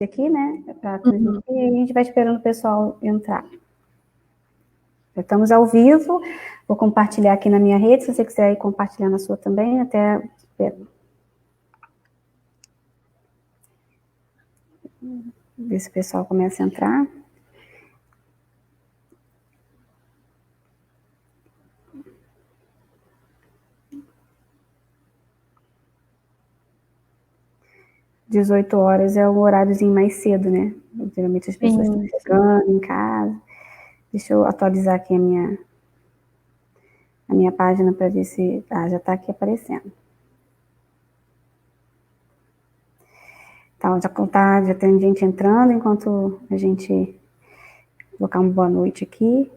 aqui, né, para transmitir, e a gente vai esperando o pessoal entrar. Estamos ao vivo, vou compartilhar aqui na minha rede, se você quiser ir compartilhar na sua também, até ver se o pessoal começa a entrar. Às 18 horas é o horáriozinho mais cedo, né? Geralmente as pessoas estão chegando em casa. Deixa eu atualizar aqui a minha página para ver se... Ah, já está aqui aparecendo. Então, já tem gente entrando, enquanto a gente colocar uma boa noite aqui.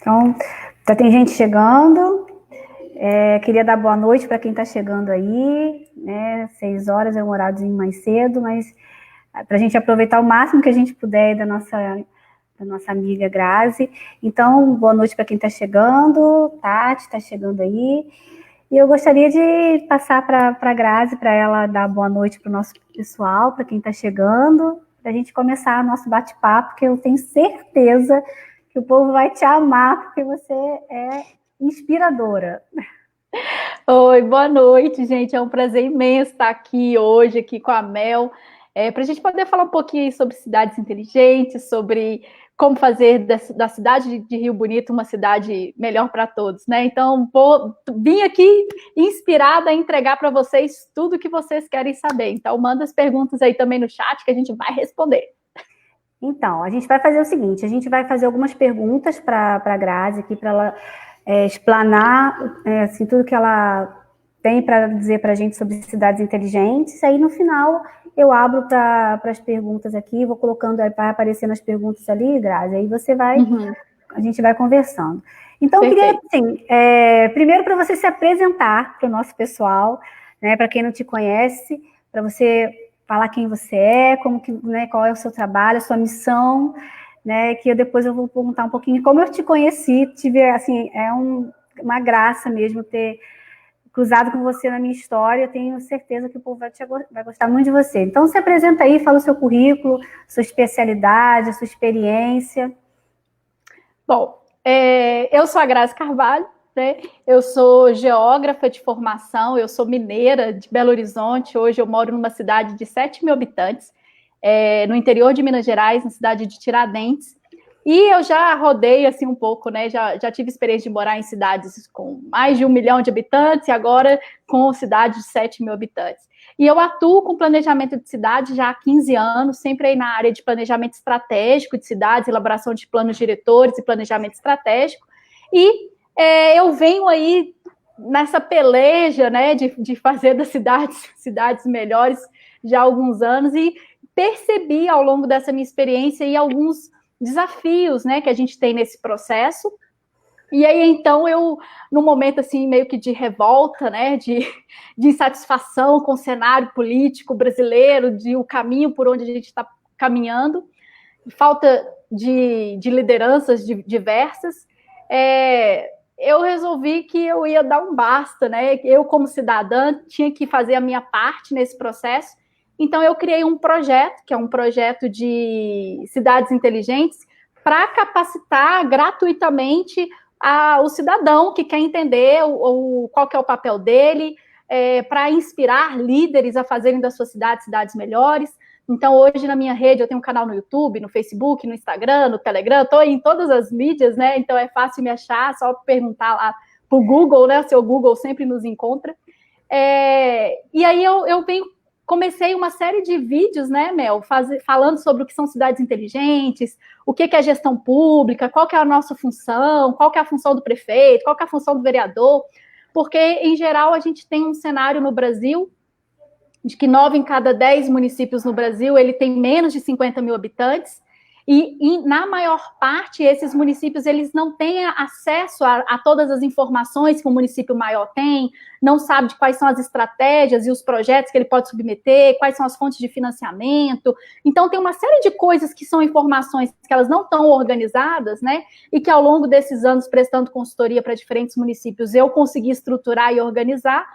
Então, já tem gente chegando. Queria dar boa noite para quem está chegando aí, né? 6 horas é um horáriozinho mais cedo, mas para a gente aproveitar o máximo que a gente puder da nossa amiga Grazi. Então, boa noite para quem está chegando. Tati está chegando aí. E eu gostaria de passar para a Grazi, para ela dar boa noite para o nosso pessoal, para quem está chegando, para a gente começar nosso bate-papo, que eu tenho certeza que o povo vai te amar, porque você é inspiradora. Oi, boa noite, gente. É um prazer imenso estar aqui hoje, aqui com a Mel, para a gente poder falar um pouquinho sobre cidades inteligentes, sobre como fazer da cidade de Rio Bonito uma cidade melhor para todos, né? Então, vim aqui inspirada a entregar para vocês tudo que vocês querem saber. Então, manda as perguntas aí também no chat que a gente vai responder. Então, a gente vai fazer o seguinte, a gente vai fazer algumas perguntas para a Grazi aqui, para ela explanar assim, tudo que ela tem para dizer para a gente sobre cidades inteligentes. Aí, no final, eu abro para as perguntas aqui, vou colocando, vai aparecendo as perguntas ali, Grazi, aí você vai, a gente vai conversando. Então, eu queria, assim, primeiro para você se apresentar para o nosso pessoal, né, para quem não te conhece, para você falar quem você é, como que, né, qual é o seu trabalho, a sua missão, né, que depois eu vou perguntar um pouquinho como eu te conheci, assim, uma graça mesmo ter cruzado com você na minha história, eu tenho certeza que o povo vai gostar muito de você. Então, se apresenta aí, fala o seu currículo, sua especialidade, a sua experiência. Bom, eu sou a Grazi Carvalho, né? Eu sou geógrafa de formação, eu sou mineira de Belo Horizonte, hoje eu moro numa cidade de 7 mil habitantes, no interior de Minas Gerais, na cidade de Tiradentes, e eu já rodei assim um pouco, né? Já tive experiência de morar em cidades com mais de 1 milhão de habitantes e agora com cidades de 7 mil habitantes. E eu atuo com planejamento de cidade já há 15 anos, sempre aí na área de planejamento estratégico de cidades, elaboração de planos diretores e planejamento estratégico. E eu venho aí nessa peleja, né, de fazer das cidades melhores já há alguns anos e percebi ao longo dessa minha experiência aí alguns desafios, né, que a gente tem nesse processo. E aí, então, eu, num momento, assim, meio que de revolta, né, de insatisfação com o cenário político brasileiro, de o caminho por onde a gente está caminhando, falta de lideranças diversas, eu resolvi que eu ia dar um basta, né? Eu, como cidadã, tinha que fazer a minha parte nesse processo. Então, eu criei um projeto, que é um projeto de cidades inteligentes, para capacitar gratuitamente o cidadão que quer entender qual que é o papel dele, para inspirar líderes a fazerem das suas cidades melhores. Então, hoje, na minha rede, eu tenho um canal no YouTube, no Facebook, no Instagram, no Telegram, estou em todas as mídias, né? Então, é fácil me achar, só perguntar lá para o Google, né? O seu Google sempre nos encontra. E aí, eu comecei uma série de vídeos, né, Mel, falando sobre o que são cidades inteligentes, o que é gestão pública, qual que é a nossa função, qual que é a função do prefeito, qual que é a função do vereador, porque, em geral, a gente tem um cenário no Brasil de que 9 em cada 10 municípios no Brasil, ele tem menos de 50 mil habitantes, E na maior parte, esses municípios, eles não têm acesso a todas as informações que o município maior tem, não sabe de quais são as estratégias e os projetos que ele pode submeter, quais são as fontes de financiamento. Então, tem uma série de coisas que são informações que elas não estão organizadas, né? E que ao longo desses anos, prestando consultoria para diferentes municípios, eu consegui estruturar e organizar.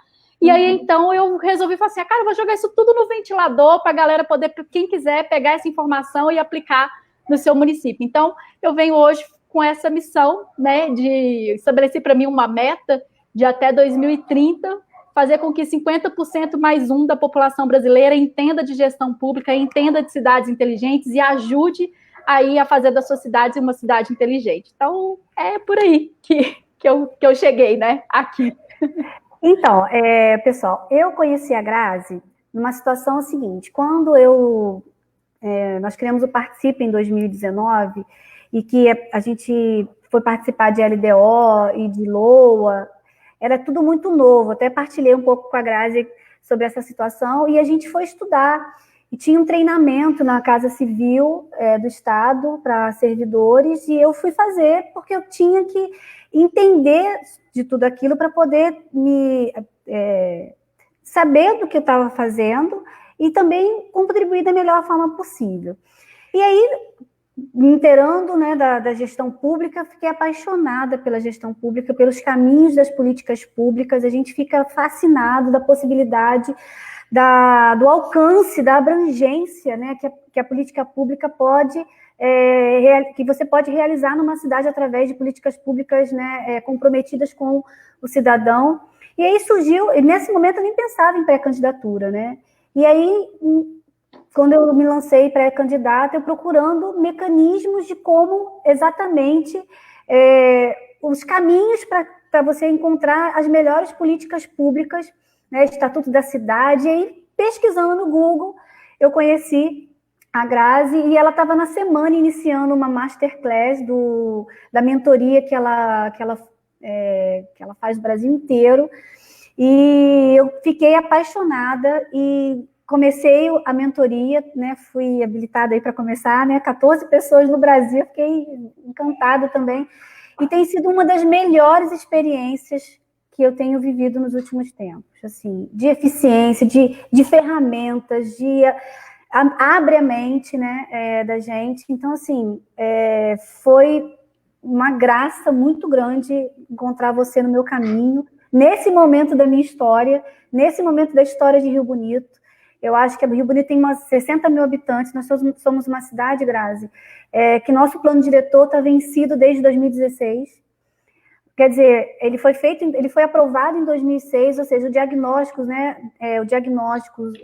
E aí, então, eu resolvi falar assim, cara, eu vou jogar isso tudo no ventilador para a galera poder, quem quiser, pegar essa informação e aplicar no seu município. Então, eu venho hoje com essa missão, né, de estabelecer para mim uma meta de até 2030, fazer com que 50% mais um da população brasileira entenda de gestão pública, entenda de cidades inteligentes e ajude aí a fazer da sua cidade uma cidade inteligente. Então, é por aí que eu cheguei, né, aqui. Então, pessoal, eu conheci a Grazi numa situação seguinte, quando nós criamos o Participa em 2019, e que a gente foi participar de LDO e de LOA, era tudo muito novo, até partilhei um pouco com a Grazi sobre essa situação, e a gente foi estudar, e tinha um treinamento na Casa Civil do Estado para servidores, e eu fui fazer porque eu tinha que entender de tudo aquilo para poder saber do que eu estava fazendo, e também contribuir da melhor forma possível. E aí, me inteirando, né, da gestão pública, fiquei apaixonada pela gestão pública, pelos caminhos das políticas públicas, a gente fica fascinado da possibilidade do alcance, da abrangência, né, que a política pública pode, que você pode realizar numa cidade através de políticas públicas, né, comprometidas com o cidadão. E aí surgiu, e nesse momento eu nem pensava em pré-candidatura, né? E aí, quando eu me lancei pré-candidata, eu procurando mecanismos de como exatamente os caminhos para você encontrar as melhores políticas públicas, né, Estatuto da Cidade, e aí, pesquisando no Google, eu conheci a Grazi, e ela estava na semana iniciando uma masterclass da mentoria que ela faz no Brasil inteiro, e eu fiquei apaixonada e comecei a mentoria, né, fui habilitada aí para começar, né, 14 pessoas no Brasil, fiquei encantada também, e tem sido uma das melhores experiências que eu tenho vivido nos últimos tempos, assim, de eficiência, de ferramentas, abre a mente, né, da gente. Então, assim, foi uma graça muito grande encontrar você no meu caminho, nesse momento da minha história, nesse momento da história de Rio Bonito. Eu acho que Rio Bonito tem umas 60 mil habitantes, nós somos uma cidade, Grazi, que nosso plano diretor está vencido desde 2016. Quer dizer, ele foi aprovado em 2006, ou seja, o diagnóstico, né,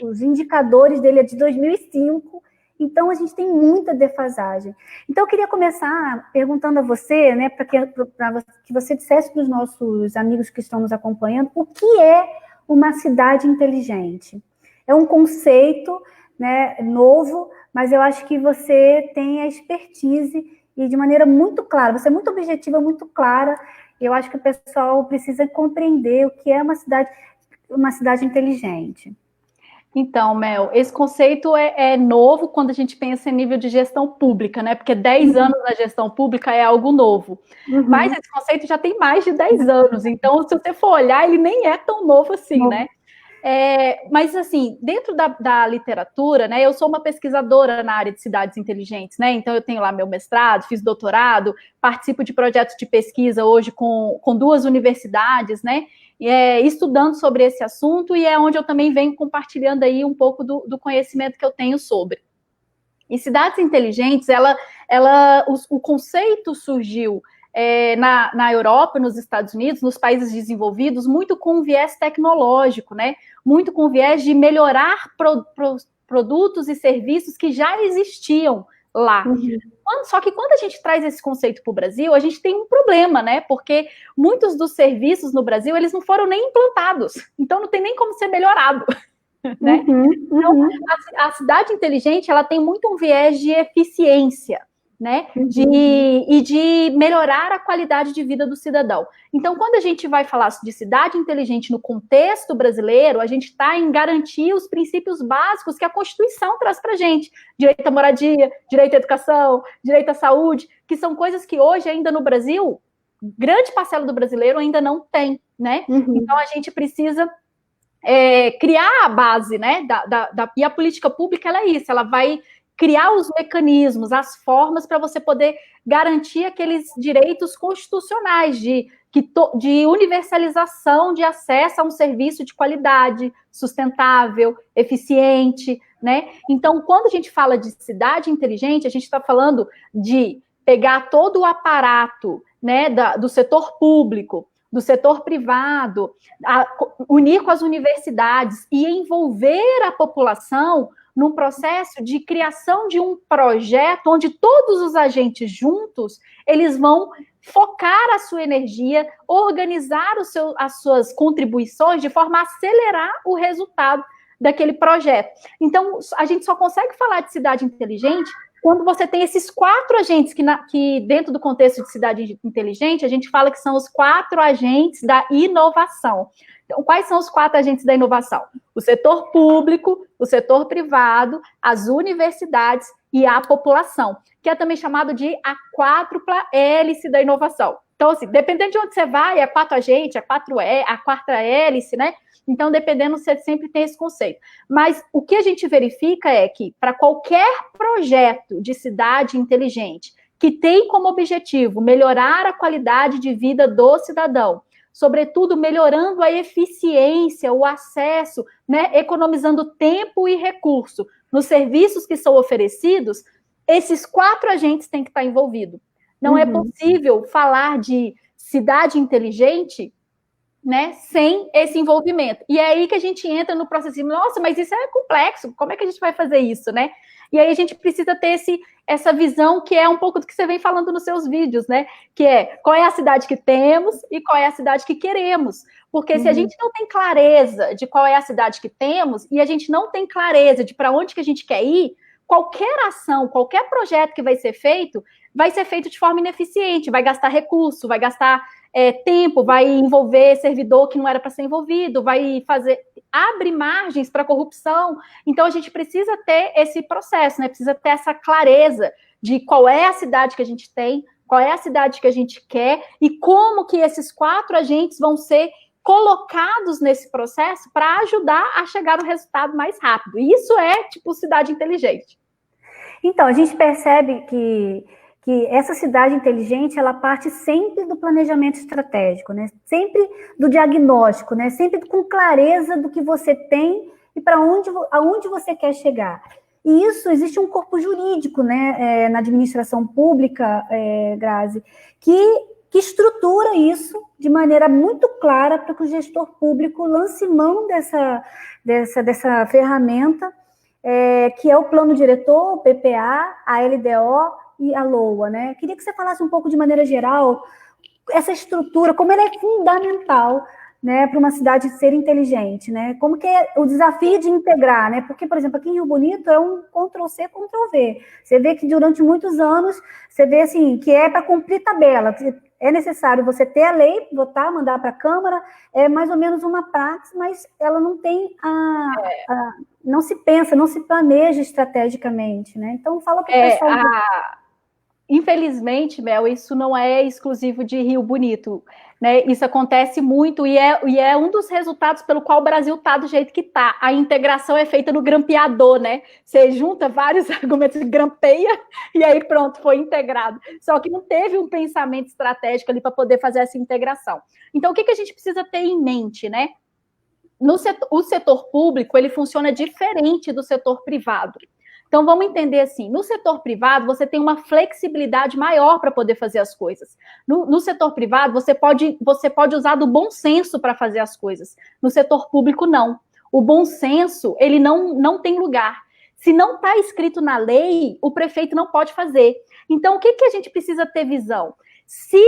os indicadores dele é de 2005, então a gente tem muita defasagem. Então eu queria começar perguntando a você, né, para que você dissesse para os nossos amigos que estão nos acompanhando, o que é uma cidade inteligente? É um conceito, né, novo, mas eu acho que você tem a expertise e de maneira muito clara, você é muito objetiva, muito clara. Eu acho que o pessoal precisa compreender o que é uma cidade inteligente. Então, Mel, esse conceito é novo quando a gente pensa em nível de gestão pública, né? Porque 10 anos na gestão pública é algo novo. Uhum. Mas esse conceito já tem mais de 10 anos. Então, se você for olhar, ele nem é tão novo assim, né? Mas, assim, dentro da literatura, né? Eu sou uma pesquisadora na área de cidades inteligentes, né? Então, eu tenho lá meu mestrado, fiz doutorado, participo de projetos de pesquisa hoje com 2 universidades, né? Estudando sobre esse assunto, e é onde eu também venho compartilhando aí um pouco do conhecimento que eu tenho sobre. E cidades inteligentes, o conceito surgiu na Europa, nos Estados Unidos, nos países desenvolvidos, muito com viés tecnológico, né? Muito com viés de melhorar produtos e serviços que já existiam lá. Uhum. Só que quando a gente traz esse conceito para o Brasil, a gente tem um problema, né? Porque muitos dos serviços no Brasil, eles não foram nem implantados. Então, não tem nem como ser melhorado. Né? Então, a cidade inteligente, ela tem muito um viés de eficiência, né? E de melhorar a qualidade de vida do cidadão. Então, quando a gente vai falar de cidade inteligente no contexto brasileiro, a gente está em garantir os princípios básicos que a Constituição traz para a gente. Direito à moradia, direito à educação, direito à saúde, que são coisas que hoje ainda no Brasil, grande parcela do brasileiro ainda não tem, né? Então, a gente precisa criar a base, né? E a política pública, ela é isso, ela vai criar os mecanismos, as formas para você poder garantir aqueles direitos constitucionais de universalização de acesso a um serviço de qualidade, sustentável, eficiente, né? Então, quando a gente fala de cidade inteligente, a gente está falando de pegar todo o aparato, né, do setor público, do setor privado, unir com as universidades e envolver a população num processo de criação de um projeto onde todos os agentes juntos, eles vão focar a sua energia, organizar as suas contribuições de forma a acelerar o resultado daquele projeto. Então, a gente só consegue falar de cidade inteligente quando você tem esses 4 agentes que dentro do contexto de cidade inteligente, a gente fala que são os 4 agentes da inovação. Então, quais são os 4 agentes da inovação? O setor público, o setor privado, as universidades e a população, que é também chamado de a quádrupla hélice da inovação. Então, assim, dependendo de onde você vai, é 4 agentes, a quarta hélice, né? Então, dependendo, você sempre tem esse conceito. Mas o que a gente verifica é que, para qualquer projeto de cidade inteligente que tem como objetivo melhorar a qualidade de vida do cidadão, sobretudo melhorando a eficiência, o acesso, né, economizando tempo e recurso nos serviços que são oferecidos, esses 4 agentes têm que estar envolvidos. Não é possível falar de cidade inteligente, né, sem esse envolvimento. E é aí que a gente entra no processo de, nossa, mas isso é complexo, como é que a gente vai fazer isso, né? E aí a gente precisa ter essa visão que é um pouco do que você vem falando nos seus vídeos, né? Que é, qual é a cidade que temos e qual é a cidade que queremos. Porque se a gente não tem clareza de qual é a cidade que temos e a gente não tem clareza de para onde que a gente quer ir, qualquer ação, qualquer projeto que vai ser feito de forma ineficiente, vai gastar recurso, vai gastar tempo, vai envolver servidor que não era para ser envolvido, abre margens para corrupção. Então, a gente precisa ter esse processo, né? Precisa ter essa clareza de qual é a cidade que a gente tem, qual é a cidade que a gente quer e como que esses 4 agentes vão ser colocados nesse processo para ajudar a chegar no resultado mais rápido. E isso é, tipo, cidade inteligente. Então, a gente percebe que essa cidade inteligente, ela parte sempre do planejamento estratégico, né? Sempre do diagnóstico, né? Sempre com clareza do que você tem e para aonde você quer chegar. E isso, existe um corpo jurídico, né, na administração pública, Grazi, que estrutura isso de maneira muito clara para que o gestor público lance mão dessa ferramenta, que é o plano diretor, o PPA, a LDO e a LOA, né? Queria que você falasse um pouco de maneira geral essa estrutura, como ela é fundamental, né, para uma cidade ser inteligente, né? Como que é o desafio de integrar, né? Porque, por exemplo, aqui em Rio Bonito é um Ctrl+C, Ctrl+V. Você vê que durante muitos anos, você vê assim, que é para cumprir tabela. É necessário você ter a lei, votar, mandar para a Câmara, é mais ou menos uma prática, mas ela não tem não se pensa, não se planeja estrategicamente, né? Então, fala para o pessoal. Infelizmente, Mel, isso não é exclusivo de Rio Bonito, né? Isso acontece muito e é um dos resultados pelo qual o Brasil está do jeito que está. A integração é feita no grampeador, né? Você junta vários argumentos, grampeia e aí pronto, foi integrado. Só que não teve um pensamento estratégico ali para poder fazer essa integração. Então, o que a gente precisa ter em mente, né? O setor público, ele funciona diferente do setor privado. Então, vamos entender assim, no setor privado, você tem uma flexibilidade maior para poder fazer as coisas. No setor privado, você pode usar do bom senso para fazer as coisas. No setor público, não. O bom senso, ele não tem lugar. Se não está escrito na lei, o prefeito não pode fazer. Então, o que a gente precisa ter visão? Se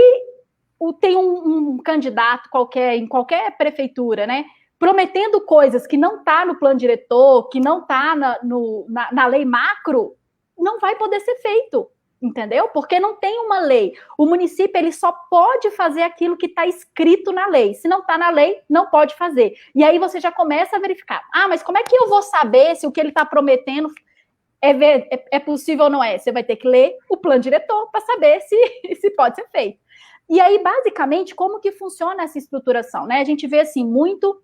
tem um candidato qualquer, em qualquer prefeitura, né, prometendo coisas que não está no plano diretor, que não está na lei macro, não vai poder ser feito. entendeu? Porque não tem uma lei. O município, ele só pode fazer aquilo que está escrito na lei. Se não está na lei, não pode fazer. E aí você já começa a verificar. Mas como é que eu vou saber se o que ele está prometendo é possível ou não é? Você vai ter que ler o plano diretor para saber se pode ser feito. E aí, basicamente, como que funciona essa estruturação, né? A gente vê, assim, muitos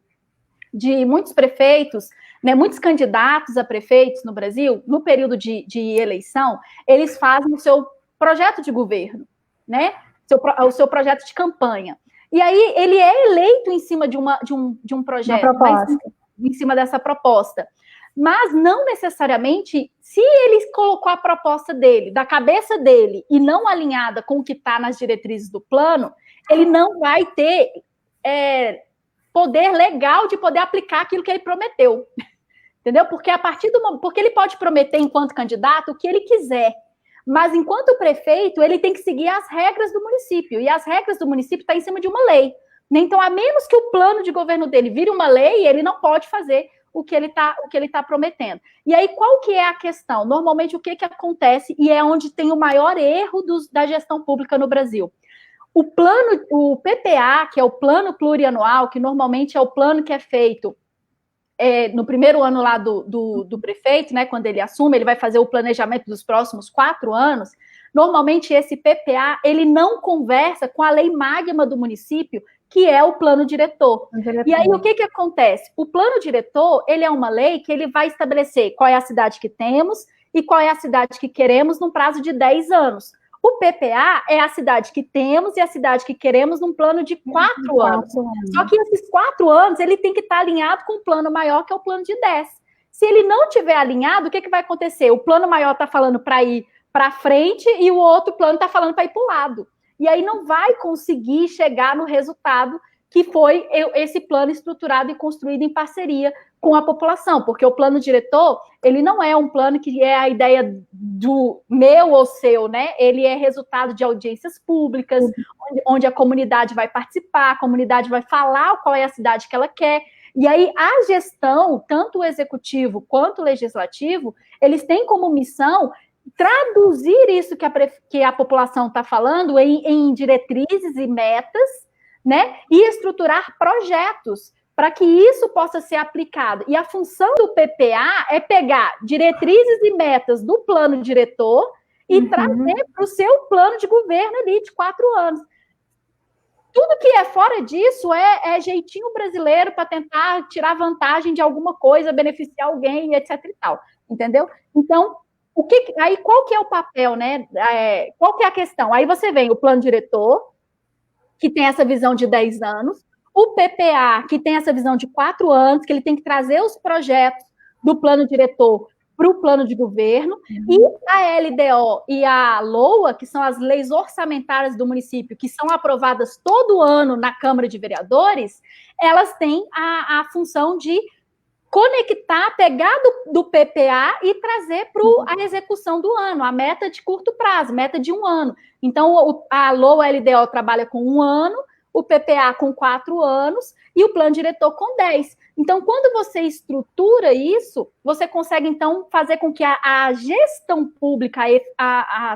prefeitos, né, muitos candidatos a prefeitos no Brasil, no período de eleição, eles fazem o seu projeto de governo, né? O seu projeto de campanha. E aí ele é eleito em cima de um projeto, em cima dessa proposta. Mas não necessariamente, se ele colocou a proposta dele, da cabeça dele, e não alinhada com o que está nas diretrizes do plano, ele não vai ter poder legal de poder aplicar aquilo que ele prometeu. Entendeu? Porque porque ele pode prometer, enquanto candidato, o que ele quiser. Mas, enquanto prefeito, ele tem que seguir as regras do município. E as regras do município estão em cima de uma lei. Então, a menos que o plano de governo dele vire uma lei, ele não pode fazer o que ele tá prometendo. E aí, qual que é a questão? Normalmente, o que acontece, e é onde tem o maior erro da gestão pública no Brasil. O PPA, que é o plano plurianual, que normalmente é o plano que é feito no primeiro ano lá do prefeito, né, quando ele assume, ele vai fazer o planejamento dos próximos 4 anos. Normalmente, esse PPA, ele não conversa com a lei magma do município, que é o plano diretor. E aí, o que acontece? O plano diretor, ele é uma lei que ele vai estabelecer qual é a cidade que temos e qual é a cidade que queremos num prazo de 10 anos. O PPA é a cidade que temos e a cidade que queremos num plano de 4 anos. Só que esses 4 anos, ele tem que estar alinhado com um plano maior, que é o plano de 10. Se ele não tiver alinhado, o que vai acontecer? O plano maior está falando para ir para frente e o outro plano está falando para ir para o lado. E aí não vai conseguir chegar no resultado que foi esse plano estruturado e construído em parceria com a população, porque o plano diretor, ele não é um plano que é a ideia do meu ou seu, né? Ele é resultado de audiências públicas, onde a comunidade vai participar, a comunidade vai falar qual é a cidade que ela quer. E aí a gestão, tanto o executivo quanto o legislativo, eles têm como missão traduzir isso que a população está falando em diretrizes e metas, né? E estruturar projetos para que isso possa ser aplicado. E a função do PPA é pegar diretrizes e metas do plano diretor e trazer para o seu plano de governo ali de 4 anos. Tudo que é fora disso é jeitinho brasileiro para tentar tirar vantagem de alguma coisa, beneficiar alguém, etc. e tal. Entendeu? Então, aí qual que é o papel, né? Qual que é a questão? Aí você vem o plano diretor, que tem essa visão de 10 anos, o PPA, que tem essa visão de 4 anos, que ele tem que trazer os projetos do plano diretor para o plano de governo, e a LDO e a LOA, que são as leis orçamentárias do município, que são aprovadas todo ano na Câmara de Vereadores, elas têm a função de conectar, pegar do PPA e trazer para a execução do ano, a meta de curto prazo, meta de 1 ano. Então, a LOA LDO trabalha com 1 ano, o PPA com 4 anos e o plano diretor com 10. Então, quando você estrutura isso, você consegue, então, fazer com que a gestão pública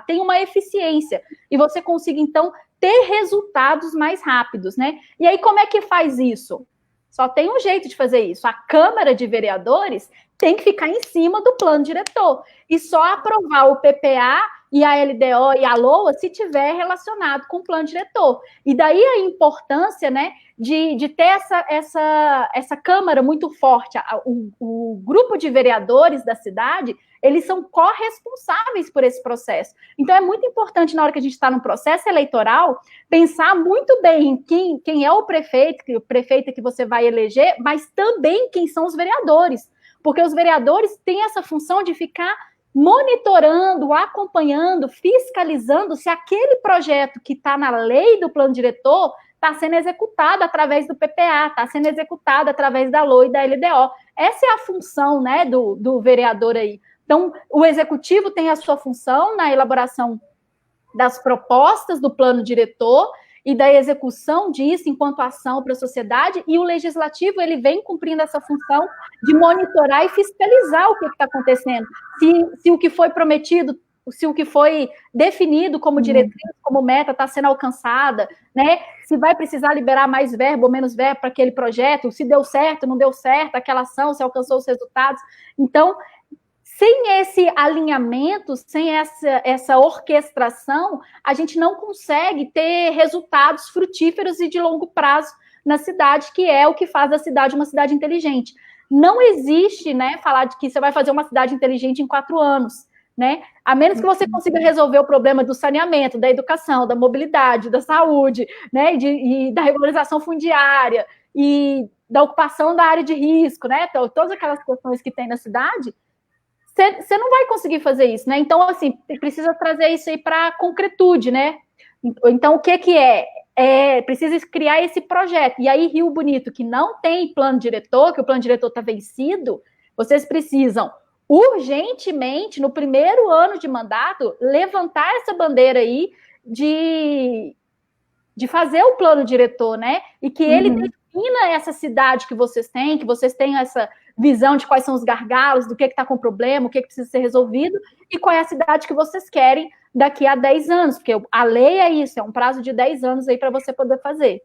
tenha uma eficiência e você consiga, então, ter resultados mais rápidos, né? E aí, como é que faz isso? Só tem um jeito de fazer isso. A Câmara de Vereadores tem que ficar em cima do plano diretor e só aprovar o PPA e a LDO e a LOA se tiver relacionado com o plano diretor. E daí a importância, né, de ter essa Câmara muito forte. O grupo de vereadores da cidade, eles são corresponsáveis por esse processo. Então, é muito importante, na hora que a gente está no processo eleitoral, pensar muito bem quem é o prefeito que você vai eleger, mas também quem são os vereadores. Porque os vereadores têm essa função de ficar monitorando, acompanhando, fiscalizando se aquele projeto que está na lei do plano diretor está sendo executado através do PPA, está sendo executado através da LOA e da LDO. Essa é a função, né, do vereador aí. Então, o executivo tem a sua função na elaboração das propostas do plano diretor e da execução disso enquanto ação para a sociedade, e o legislativo ele vem cumprindo essa função de monitorar e fiscalizar o que está acontecendo. Se o que foi prometido se o que foi definido como diretriz, como meta, está sendo alcançada, né? Se vai precisar liberar mais verbo ou menos verbo para aquele projeto, se deu certo, não deu certo, aquela ação, se alcançou os resultados. Então, sem esse alinhamento, sem essa orquestração, a gente não consegue ter resultados frutíferos e de longo prazo na cidade, que é o que faz da cidade uma cidade inteligente. Não existe, né, falar de que você vai fazer uma cidade inteligente em 4 anos, né? A menos que você consiga resolver o problema do saneamento, da educação, da mobilidade, da saúde, né, e da regularização fundiária e da ocupação da área de risco, né? Então, todas aquelas questões que tem na cidade, você não vai conseguir fazer isso, né? Então, assim, precisa trazer isso aí para a concretude, né? Então, o que é? Precisa criar esse projeto. E aí, Rio Bonito, que não tem plano diretor, que o plano diretor está vencido, vocês precisam urgentemente, no primeiro ano de mandato, levantar essa bandeira aí de fazer o plano diretor, né? E que ele defina essa cidade que vocês tenham essa visão de quais são os gargalos, do que está com problema, o que precisa ser resolvido, e qual é a cidade que vocês querem daqui a 10 anos, porque a lei é isso, é um prazo de 10 anos aí para você poder fazer.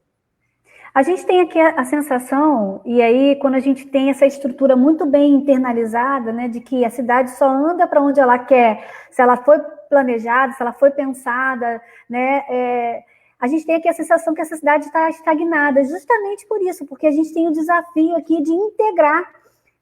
A gente tem aqui a sensação, e aí quando a gente tem essa estrutura muito bem internalizada, né, de que a cidade só anda para onde ela quer, se ela foi planejada, se ela foi pensada, né, a gente tem aqui a sensação que essa cidade está estagnada, justamente por isso, porque a gente tem o desafio aqui de integrar,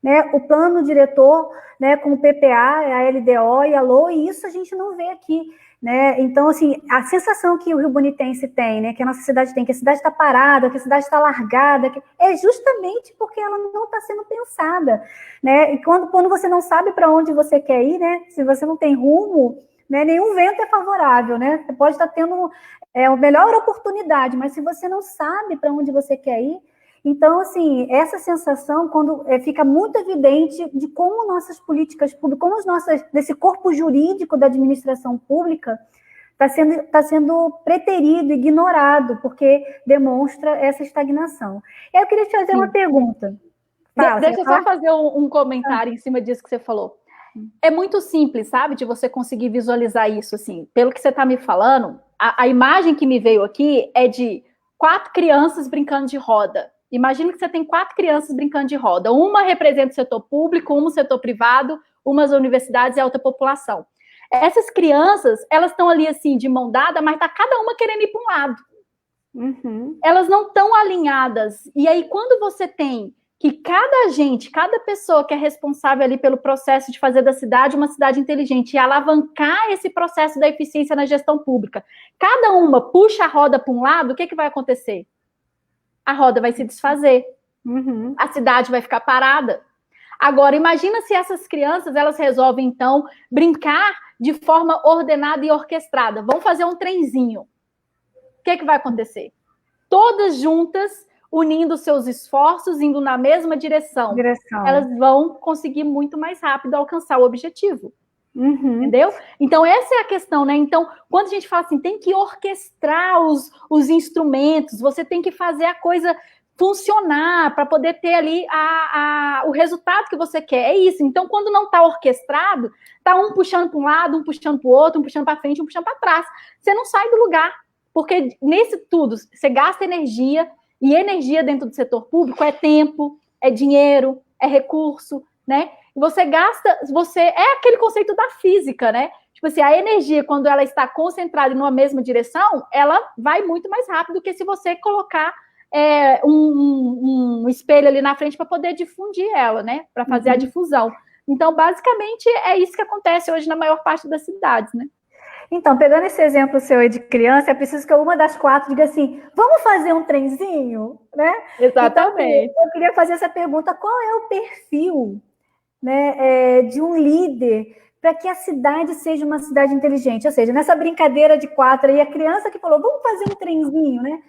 né, o plano diretor, né, com o PPA, a LDO e a LO, e isso a gente não vê aqui, né? Então, assim, a sensação que o Rio Bonitense tem, né, que a nossa cidade tem, que a cidade está parada, que a cidade está largada, é justamente porque ela não está sendo pensada, né? E quando você não sabe para onde você quer ir, né, se você não tem rumo, né, nenhum vento é favorável, né? Você pode estar tendo a melhor oportunidade, mas se você não sabe para onde você quer ir, então, assim, essa sensação, quando fica muito evidente de como nossas políticas públicas, como desse corpo jurídico da administração pública está sendo preterido, ignorado, porque demonstra essa estagnação. Eu queria te fazer uma pergunta. Deixa eu só fazer um comentário em cima disso que você falou. É muito simples, sabe, de você conseguir visualizar isso, assim. Pelo que você está me falando, a imagem que me veio aqui é de 4 crianças brincando de roda. Imagina que você tem 4 crianças brincando de roda. Uma representa o setor público, uma o setor privado, uma as universidades e a outra população. Essas crianças, elas estão ali assim, de mão dada, mas está cada uma querendo ir para um lado. Elas não estão alinhadas. E aí, quando você tem que cada pessoa que é responsável ali pelo processo de fazer da cidade uma cidade inteligente e alavancar esse processo da eficiência na gestão pública, cada uma puxa a roda para um lado, o que vai acontecer? A roda vai se desfazer, a cidade vai ficar parada. Agora, imagina se essas crianças, elas resolvem, então, brincar de forma ordenada e orquestrada. Vão fazer um trenzinho. O que vai acontecer? Todas juntas, unindo seus esforços, indo na mesma direção. Elas vão conseguir muito mais rápido alcançar o objetivo. Entendeu? Então, essa é a questão, né? Então, quando a gente fala assim, tem que orquestrar os instrumentos, você tem que fazer a coisa funcionar para poder ter ali o resultado que você quer. É isso. Então, quando não está orquestrado, está um puxando para um lado, um puxando para o outro, um puxando para frente, um puxando para trás. Você não sai do lugar, porque nesse tudo, você gasta energia, e energia dentro do setor público é tempo, é dinheiro, é recurso, né? Você gasta, é aquele conceito da física, né? Tipo assim, a energia, quando ela está concentrada em uma mesma direção, ela vai muito mais rápido do que se você colocar um espelho ali na frente para poder difundir ela, né? Para fazer a difusão. Então, basicamente, é isso que acontece hoje na maior parte das cidades, né? Então, pegando esse exemplo seu aí de criança, é preciso que uma das 4 diga assim, vamos fazer um trenzinho, né? Exatamente. Então, eu queria fazer essa pergunta, qual é o perfil, né, de um líder para que a cidade seja uma cidade inteligente? Ou seja, nessa brincadeira de 4 aí, a criança que falou, vamos fazer um trenzinho, né?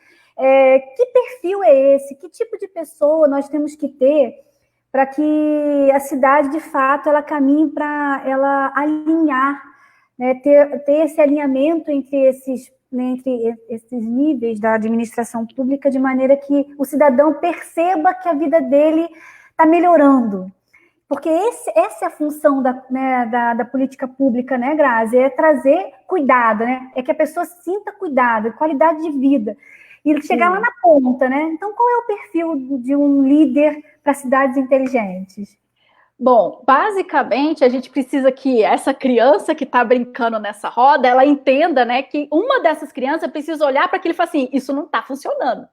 Que perfil é esse? Que tipo de pessoa nós temos que ter para que a cidade, de fato, ela caminhe para ela alinhar, né, ter esse alinhamento entre esses níveis da administração pública, de maneira que o cidadão perceba que a vida dele está melhorando. Porque essa é a função da política pública, né, Grazi? É trazer cuidado, né? É que a pessoa sinta cuidado, qualidade de vida. E chegar lá na ponta, né? Então, qual é o perfil de um líder para cidades inteligentes? Bom, basicamente, a gente precisa que essa criança que está brincando nessa roda, ela entenda, né, que uma dessas crianças precisa olhar para aquilo e falar assim, isso não está funcionando.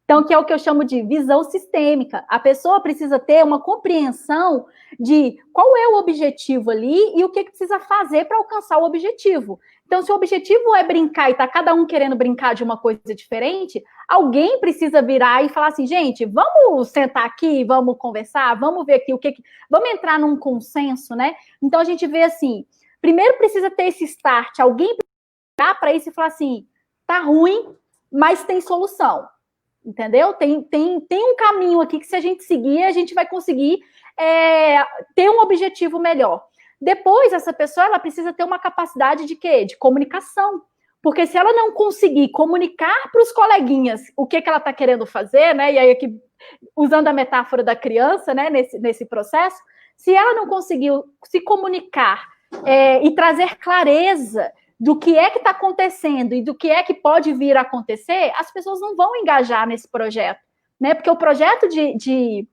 Então, que é o que eu chamo de visão sistêmica. A pessoa precisa ter uma compreensão de qual é o objetivo ali e o que precisa fazer para alcançar o objetivo. Então, se o objetivo é brincar e está cada um querendo brincar de uma coisa diferente, alguém precisa virar e falar assim, gente, vamos sentar aqui, vamos conversar, vamos ver aqui vamos entrar num consenso, né? Então, a gente vê assim, primeiro precisa ter esse start, alguém virar para isso e falar assim, tá ruim, mas tem solução. Entendeu? Tem um caminho aqui que, se a gente seguir, a gente vai conseguir ter um objetivo melhor. Depois, essa pessoa ela precisa ter uma capacidade de quê? De comunicação. Porque se ela não conseguir comunicar para os coleguinhas o que ela está querendo fazer, né? E aí, aqui, usando a metáfora da criança, né? Nesse processo, se ela não conseguiu se comunicar e trazer clareza do que é que está acontecendo e do que é que pode vir a acontecer, as pessoas não vão engajar nesse projeto, né? Porque o projeto de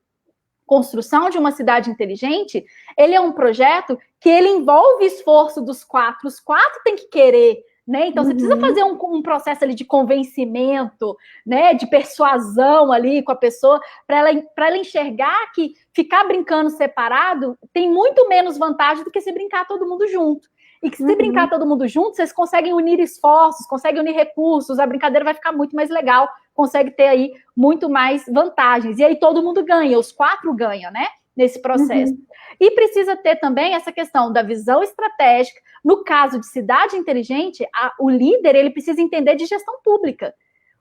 construção de uma cidade inteligente, ele é um projeto que ele envolve esforço dos quatro, os quatro têm que querer, né? Então, você precisa fazer um processo ali de convencimento, né? De persuasão ali com a pessoa, para ela enxergar que ficar brincando separado tem muito menos vantagem do que se brincar todo mundo junto. E que se brincar todo mundo junto, vocês conseguem unir esforços, conseguem unir recursos, a brincadeira vai ficar muito mais legal, consegue ter aí muito mais vantagens. E aí todo mundo ganha, os quatro ganham, né? Nesse processo. E precisa ter também essa questão da visão estratégica. No caso de cidade inteligente, o líder ele precisa entender de gestão pública.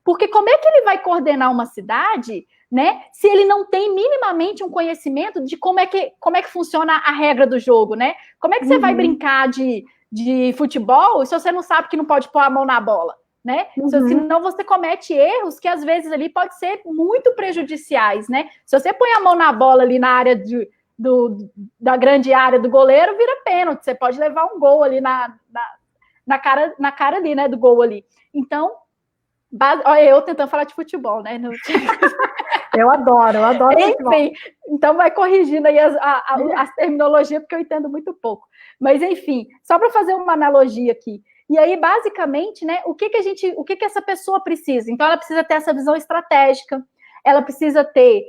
Porque como é que ele vai coordenar uma cidade, né, se ele não tem minimamente um conhecimento de como é que funciona a regra do jogo, né? Como é que você vai brincar de futebol se você não sabe que não pode pôr a mão na bola, né? Senão você comete erros que às vezes ali pode ser muito prejudiciais, né? Se você põe a mão na bola ali na área da grande área do goleiro, vira pênalti, você pode levar um gol ali na cara ali, né, do gol ali. Então, olha, eu tentando falar de futebol, né? Eu adoro futebol. Enfim, então vai corrigindo aí as terminologias, porque eu entendo muito pouco. Mas, enfim, só para fazer uma analogia aqui. E aí, basicamente, né, o que essa pessoa precisa? Então, ela precisa ter essa visão estratégica, ela precisa ter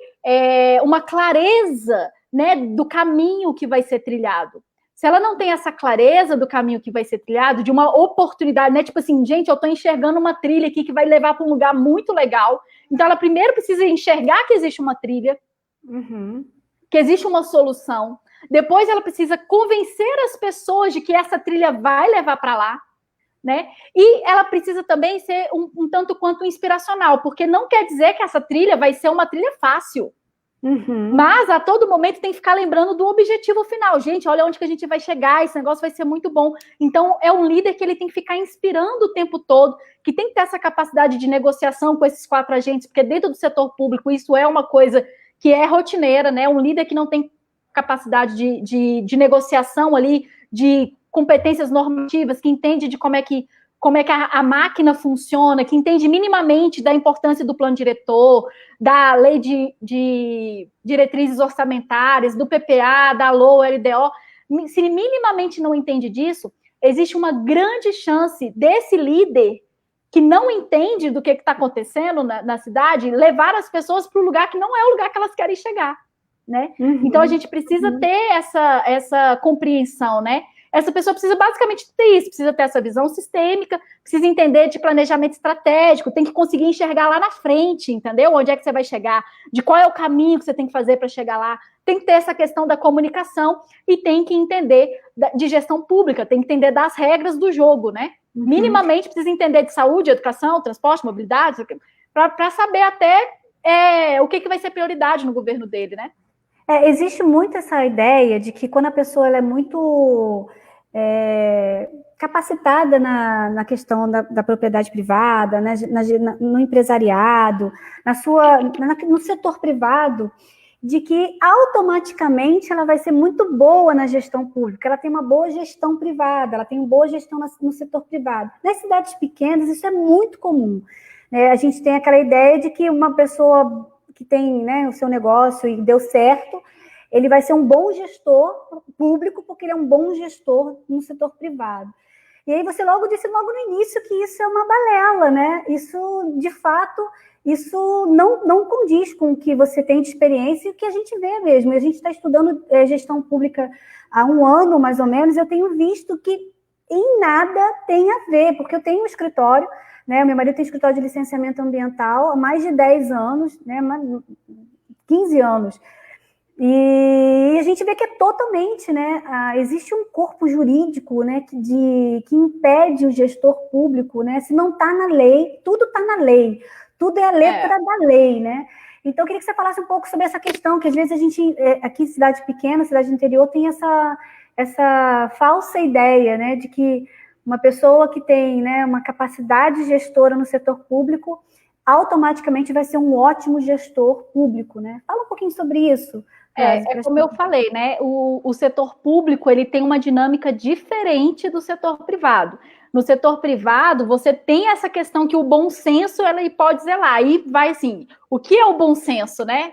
uma clareza, né, do caminho que vai ser trilhado. Se ela não tem essa clareza do caminho que vai ser trilhado, de uma oportunidade, né? Tipo assim, gente, eu estou enxergando uma trilha aqui que vai levar para um lugar muito legal. Então, ela primeiro precisa enxergar que existe uma trilha, que existe uma solução. Depois, ela precisa convencer as pessoas de que essa trilha vai levar para lá, né? E ela precisa também ser um tanto quanto inspiracional, porque não quer dizer que essa trilha vai ser uma trilha fácil. Mas a todo momento tem que ficar lembrando do objetivo final. Gente, olha onde que a gente vai chegar, esse negócio vai ser muito bom. Então, é um líder que ele tem que ficar inspirando o tempo todo, que tem que ter essa capacidade de negociação com esses quatro agentes, porque dentro do setor público isso é uma coisa que é rotineira, né? Um líder que não tem capacidade de negociação ali, de competências normativas, que entende de como é que a máquina funciona, que entende minimamente da importância do plano diretor, da lei de diretrizes orçamentárias, do PPA, da LOA, LDO, se minimamente não entende disso, existe uma grande chance desse líder que não entende do que está acontecendo na cidade, levar as pessoas para o lugar que não é o lugar que elas querem chegar, né? Então, a gente precisa ter essa compreensão, né? Essa pessoa precisa basicamente ter isso, precisa ter essa visão sistêmica, precisa entender de planejamento estratégico, tem que conseguir enxergar lá na frente, entendeu? Onde é que você vai chegar, de qual é o caminho que você tem que fazer para chegar lá, tem que ter essa questão da comunicação e tem que entender de gestão pública, tem que entender das regras do jogo, né? Minimamente precisa entender de saúde, educação, transporte, mobilidade, para saber até o que vai ser prioridade no governo dele, né? Existe muito essa ideia de que quando a pessoa ela é muito capacitada na questão da propriedade privada, né, no empresariado, no setor privado, de que automaticamente ela vai ser muito boa na gestão pública, ela tem uma boa gestão privada, ela tem uma boa gestão no setor privado. Nas cidades pequenas, isso é muito comum. A gente tem aquela ideia de que uma pessoa que tem, né, o seu negócio e deu certo, ele vai ser um bom gestor público porque ele é um bom gestor no setor privado. E aí você logo disse logo no início que isso é uma balela, né? Isso, de fato, isso não condiz com o que você tem de experiência e o que a gente vê mesmo. A gente está estudando gestão pública há um ano, mais ou menos, e eu tenho visto que em nada tem a ver, porque eu tenho um escritório, né? Meu marido tem escritório de licenciamento ambiental há mais de 10 anos, né? 15 anos. E a gente vê que é totalmente, né? Existe um corpo jurídico, né, que impede o gestor público, né? Se não está na lei, tudo está na lei, tudo é a letra da lei, né? Então, eu queria que você falasse um pouco sobre essa questão, que às vezes a gente, aqui em cidade pequena, cidade interior, tem essa falsa ideia, né, de que uma pessoa que tem, né, uma capacidade gestora no setor público automaticamente vai ser um ótimo gestor público, né? Fala um pouquinho sobre isso. Como eu falei, né? O setor público ele tem uma dinâmica diferente do setor privado. No setor privado, você tem essa questão que o bom senso ela pode zelar. Aí vai assim, o que é o bom senso, né?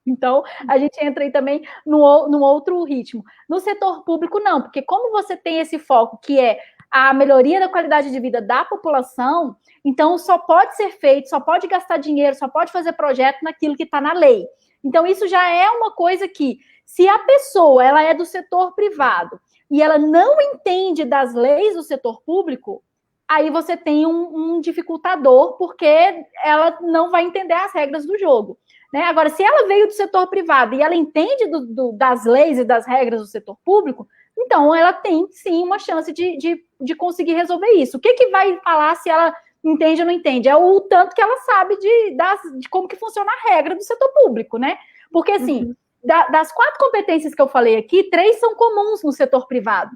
Então, a gente entra aí também num outro ritmo. No setor público, não, porque como você tem esse foco que é a melhoria da qualidade de vida da população, então só pode ser feito, só pode gastar dinheiro, só pode fazer projeto naquilo que está na lei. Então, isso já é uma coisa que, se a pessoa ela é do setor privado e ela não entende das leis do setor público, aí você tem um dificultador, porque ela não vai entender as regras do jogo. Né? Agora, se ela veio do setor privado e ela entende das leis e das regras do setor público, então ela tem, sim, uma chance de conseguir resolver isso. O que vai falar se ela entende ou não entende? É o tanto que ela sabe de como que funciona a regra do setor público, né? Porque, assim, das 4 competências que eu falei aqui, 3 são comuns no setor privado.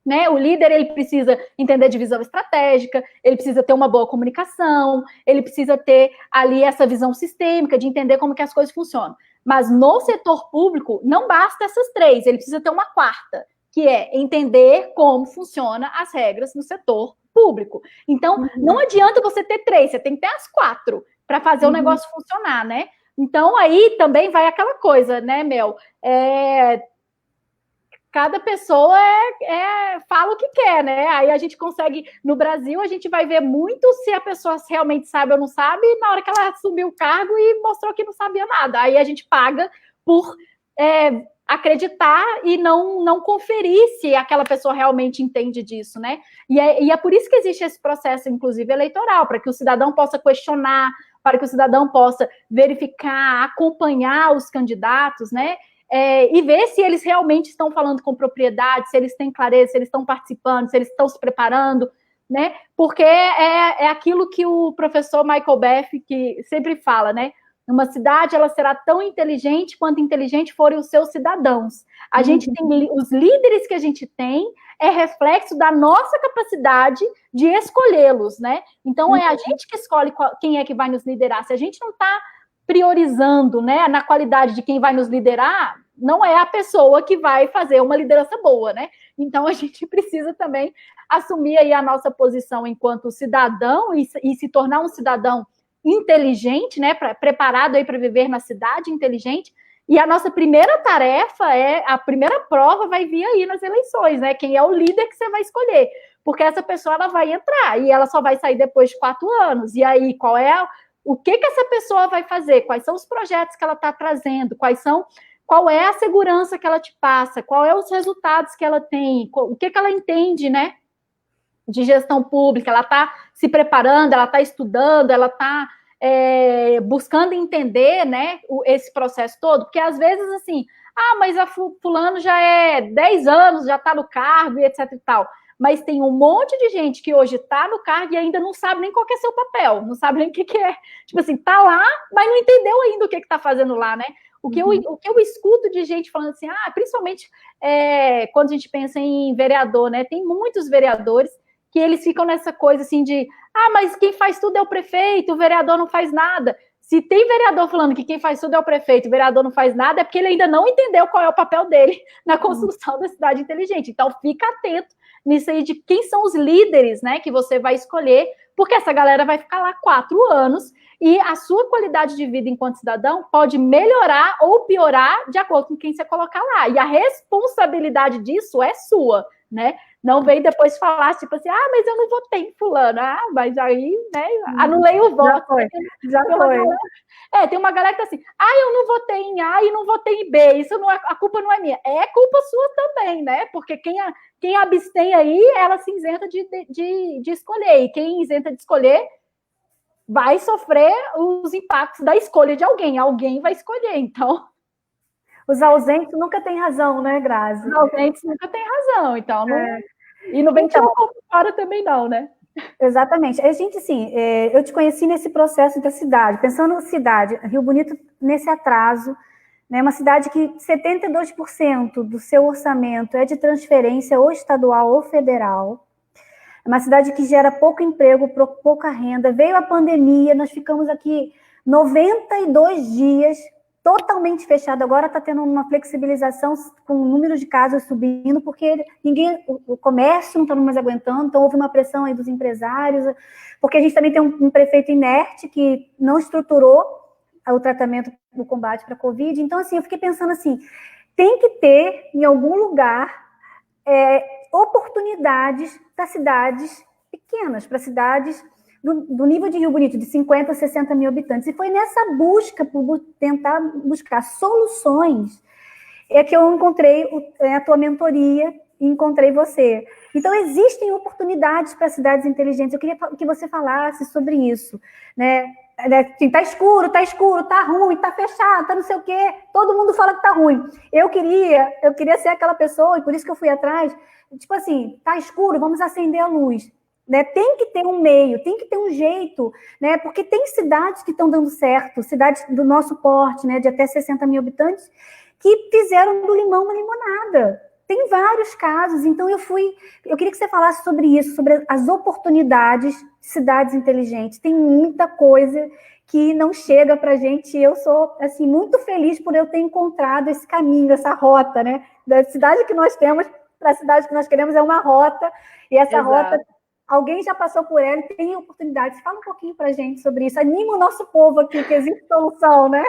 Né? O líder ele precisa entender de visão estratégica, ele precisa ter uma boa comunicação, ele precisa ter ali essa visão sistêmica de entender como que as coisas funcionam. Mas no setor público, não basta essas 3, ele precisa ter uma 4ª, que é entender como funcionam as regras no setor público. Então, não adianta você ter 3, você tem que ter as 4 para fazer o negócio funcionar, né? Então, aí também vai aquela coisa, né, Mel? Cada pessoa fala o que quer, né? Aí a gente consegue, no Brasil, a gente vai ver muito se a pessoa realmente sabe ou não sabe, na hora que ela assumiu o cargo e mostrou que não sabia nada. Aí a gente paga por acreditar e não conferir se aquela pessoa realmente entende disso, né? E é por isso que existe esse processo, inclusive, eleitoral, para que o cidadão possa questionar, para que o cidadão possa verificar, acompanhar os candidatos, né? E ver se eles realmente estão falando com propriedade, se eles têm clareza, se eles estão participando, se eles estão se preparando, né? Porque é aquilo que o professor Michael Beff que sempre fala, né? Uma cidade ela será tão inteligente quanto inteligente forem os seus cidadãos. A gente tem os líderes que a gente tem é reflexo da nossa capacidade de escolhê-los, né? Então é a gente que escolhe quem é que vai nos liderar. Se a gente não está priorizando, né, na qualidade de quem vai nos liderar, não é a pessoa que vai fazer uma liderança boa, né? Então a gente precisa também assumir aí a nossa posição enquanto cidadão e se tornar um cidadão inteligente, né, preparado aí para viver na cidade inteligente. E a nossa primeira tarefa a primeira prova vai vir aí nas eleições, né? Quem é o líder que você vai escolher? Porque essa pessoa ela vai entrar e ela só vai sair depois de 4 anos. E aí, o que essa pessoa vai fazer? Quais são os projetos que ela está trazendo? Qual é a segurança que ela te passa? Quais são os resultados que ela tem? O que ela entende, né? De gestão pública? Ela está se preparando, ela está estudando, ela está buscando entender, né, esse processo todo? Porque às vezes, assim, mas a fulano já é 10 anos, já está no cargo e etc e tal. Mas tem um monte de gente que hoje está no cargo e ainda não sabe nem qual que é seu papel, não sabe nem o que é. Tipo assim, tá lá, mas não entendeu ainda o que está fazendo lá, né? O que eu escuto de gente falando assim, principalmente quando a gente pensa em vereador, né? Tem muitos vereadores que eles ficam nessa coisa assim de, mas quem faz tudo é o prefeito, o vereador não faz nada. Se tem vereador falando que quem faz tudo é o prefeito, o vereador não faz nada, é porque ele ainda não entendeu qual é o papel dele na construção da cidade inteligente. Então, fica atento nisso aí de quem são os líderes, né, que você vai escolher, porque essa galera vai ficar lá 4 anos e a sua qualidade de vida enquanto cidadão pode melhorar ou piorar de acordo com quem você colocar lá. E a responsabilidade disso é sua, né? Não vem depois falar, tipo assim, mas eu não votei em fulano. Mas aí, né, anulei o voto. Já foi. Tem uma galera que tá assim, eu não votei em A e não votei em B, isso não é, a culpa não é minha. É culpa sua também, né? Porque quem abstém aí, ela se isenta de escolher. E quem isenta de escolher vai sofrer os impactos da escolha de alguém. Alguém vai escolher, então... Os ausentes nunca têm razão, né, Grazi? Os ausentes nunca têm razão, então... Não... E não vem tirar o corpo fora também não, né? Exatamente. A gente, assim, eu te conheci nesse processo da cidade, pensando na cidade, Rio Bonito nesse atraso, né, uma cidade que 72% do seu orçamento é de transferência ou estadual ou federal, é uma cidade que gera pouco emprego, pouca renda, veio a pandemia, nós ficamos aqui 92 dias totalmente fechado, agora está tendo uma flexibilização com o número de casos subindo, porque o comércio não está mais aguentando, então houve uma pressão aí dos empresários, porque a gente também tem um prefeito inerte que não estruturou o tratamento do combate para a Covid, então assim, eu fiquei pensando assim, tem que ter em algum lugar oportunidades para cidades pequenas, para cidades do nível de Rio Bonito, de 50 a 60 mil habitantes. E foi nessa busca, por tentar buscar soluções, que eu encontrei a tua mentoria e encontrei você. Então, existem oportunidades para cidades inteligentes. Eu queria que você falasse sobre isso, né? Assim, tá escuro, tá ruim, tá fechado, tá não sei o quê. Todo mundo fala que tá ruim. Eu queria ser aquela pessoa, e por isso que eu fui atrás, tipo assim, tá escuro, vamos acender a luz. Né? Tem que ter um meio, tem que ter um jeito, né? Porque tem cidades que estão dando certo, cidades do nosso porte, né, de até 60 mil habitantes, que fizeram do limão uma limonada. Tem vários casos, então eu queria que você falasse sobre isso, sobre as oportunidades de cidades inteligentes. Tem muita coisa que não chega para a gente, e eu sou assim, muito feliz por eu ter encontrado esse caminho, essa rota, né? Da cidade que nós temos para a cidade que nós queremos é uma rota, e essa rota... Alguém já passou por ela e tem oportunidades. Fala um pouquinho para a gente sobre isso. Anima o nosso povo aqui, que existe solução, né?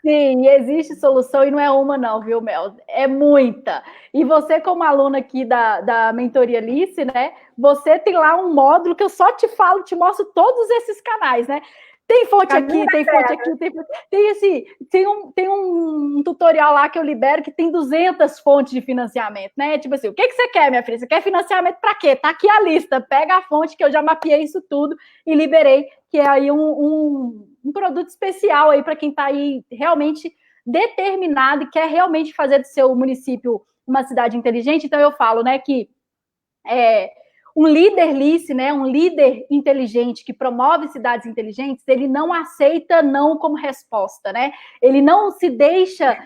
Sim, existe solução e não é uma não, viu, Mel? É muita. E você, como aluna aqui da Mentoria Alice, né? Você tem lá um módulo que eu só te mostro todos esses canais, né? Tem fonte aqui, tem fonte aqui, tem um tutorial lá que eu libero que tem 200 fontes de financiamento, né? Tipo assim, o que você quer, minha filha? Você quer financiamento para quê? Tá aqui a lista, pega a fonte que eu já mapeei isso tudo e liberei, que é aí um produto especial aí para quem está aí realmente determinado e quer realmente fazer do seu município uma cidade inteligente. Então eu falo, né, que um líder Lice, né, um líder inteligente que promove cidades inteligentes, ele não aceita não como resposta, né? Ele não se deixa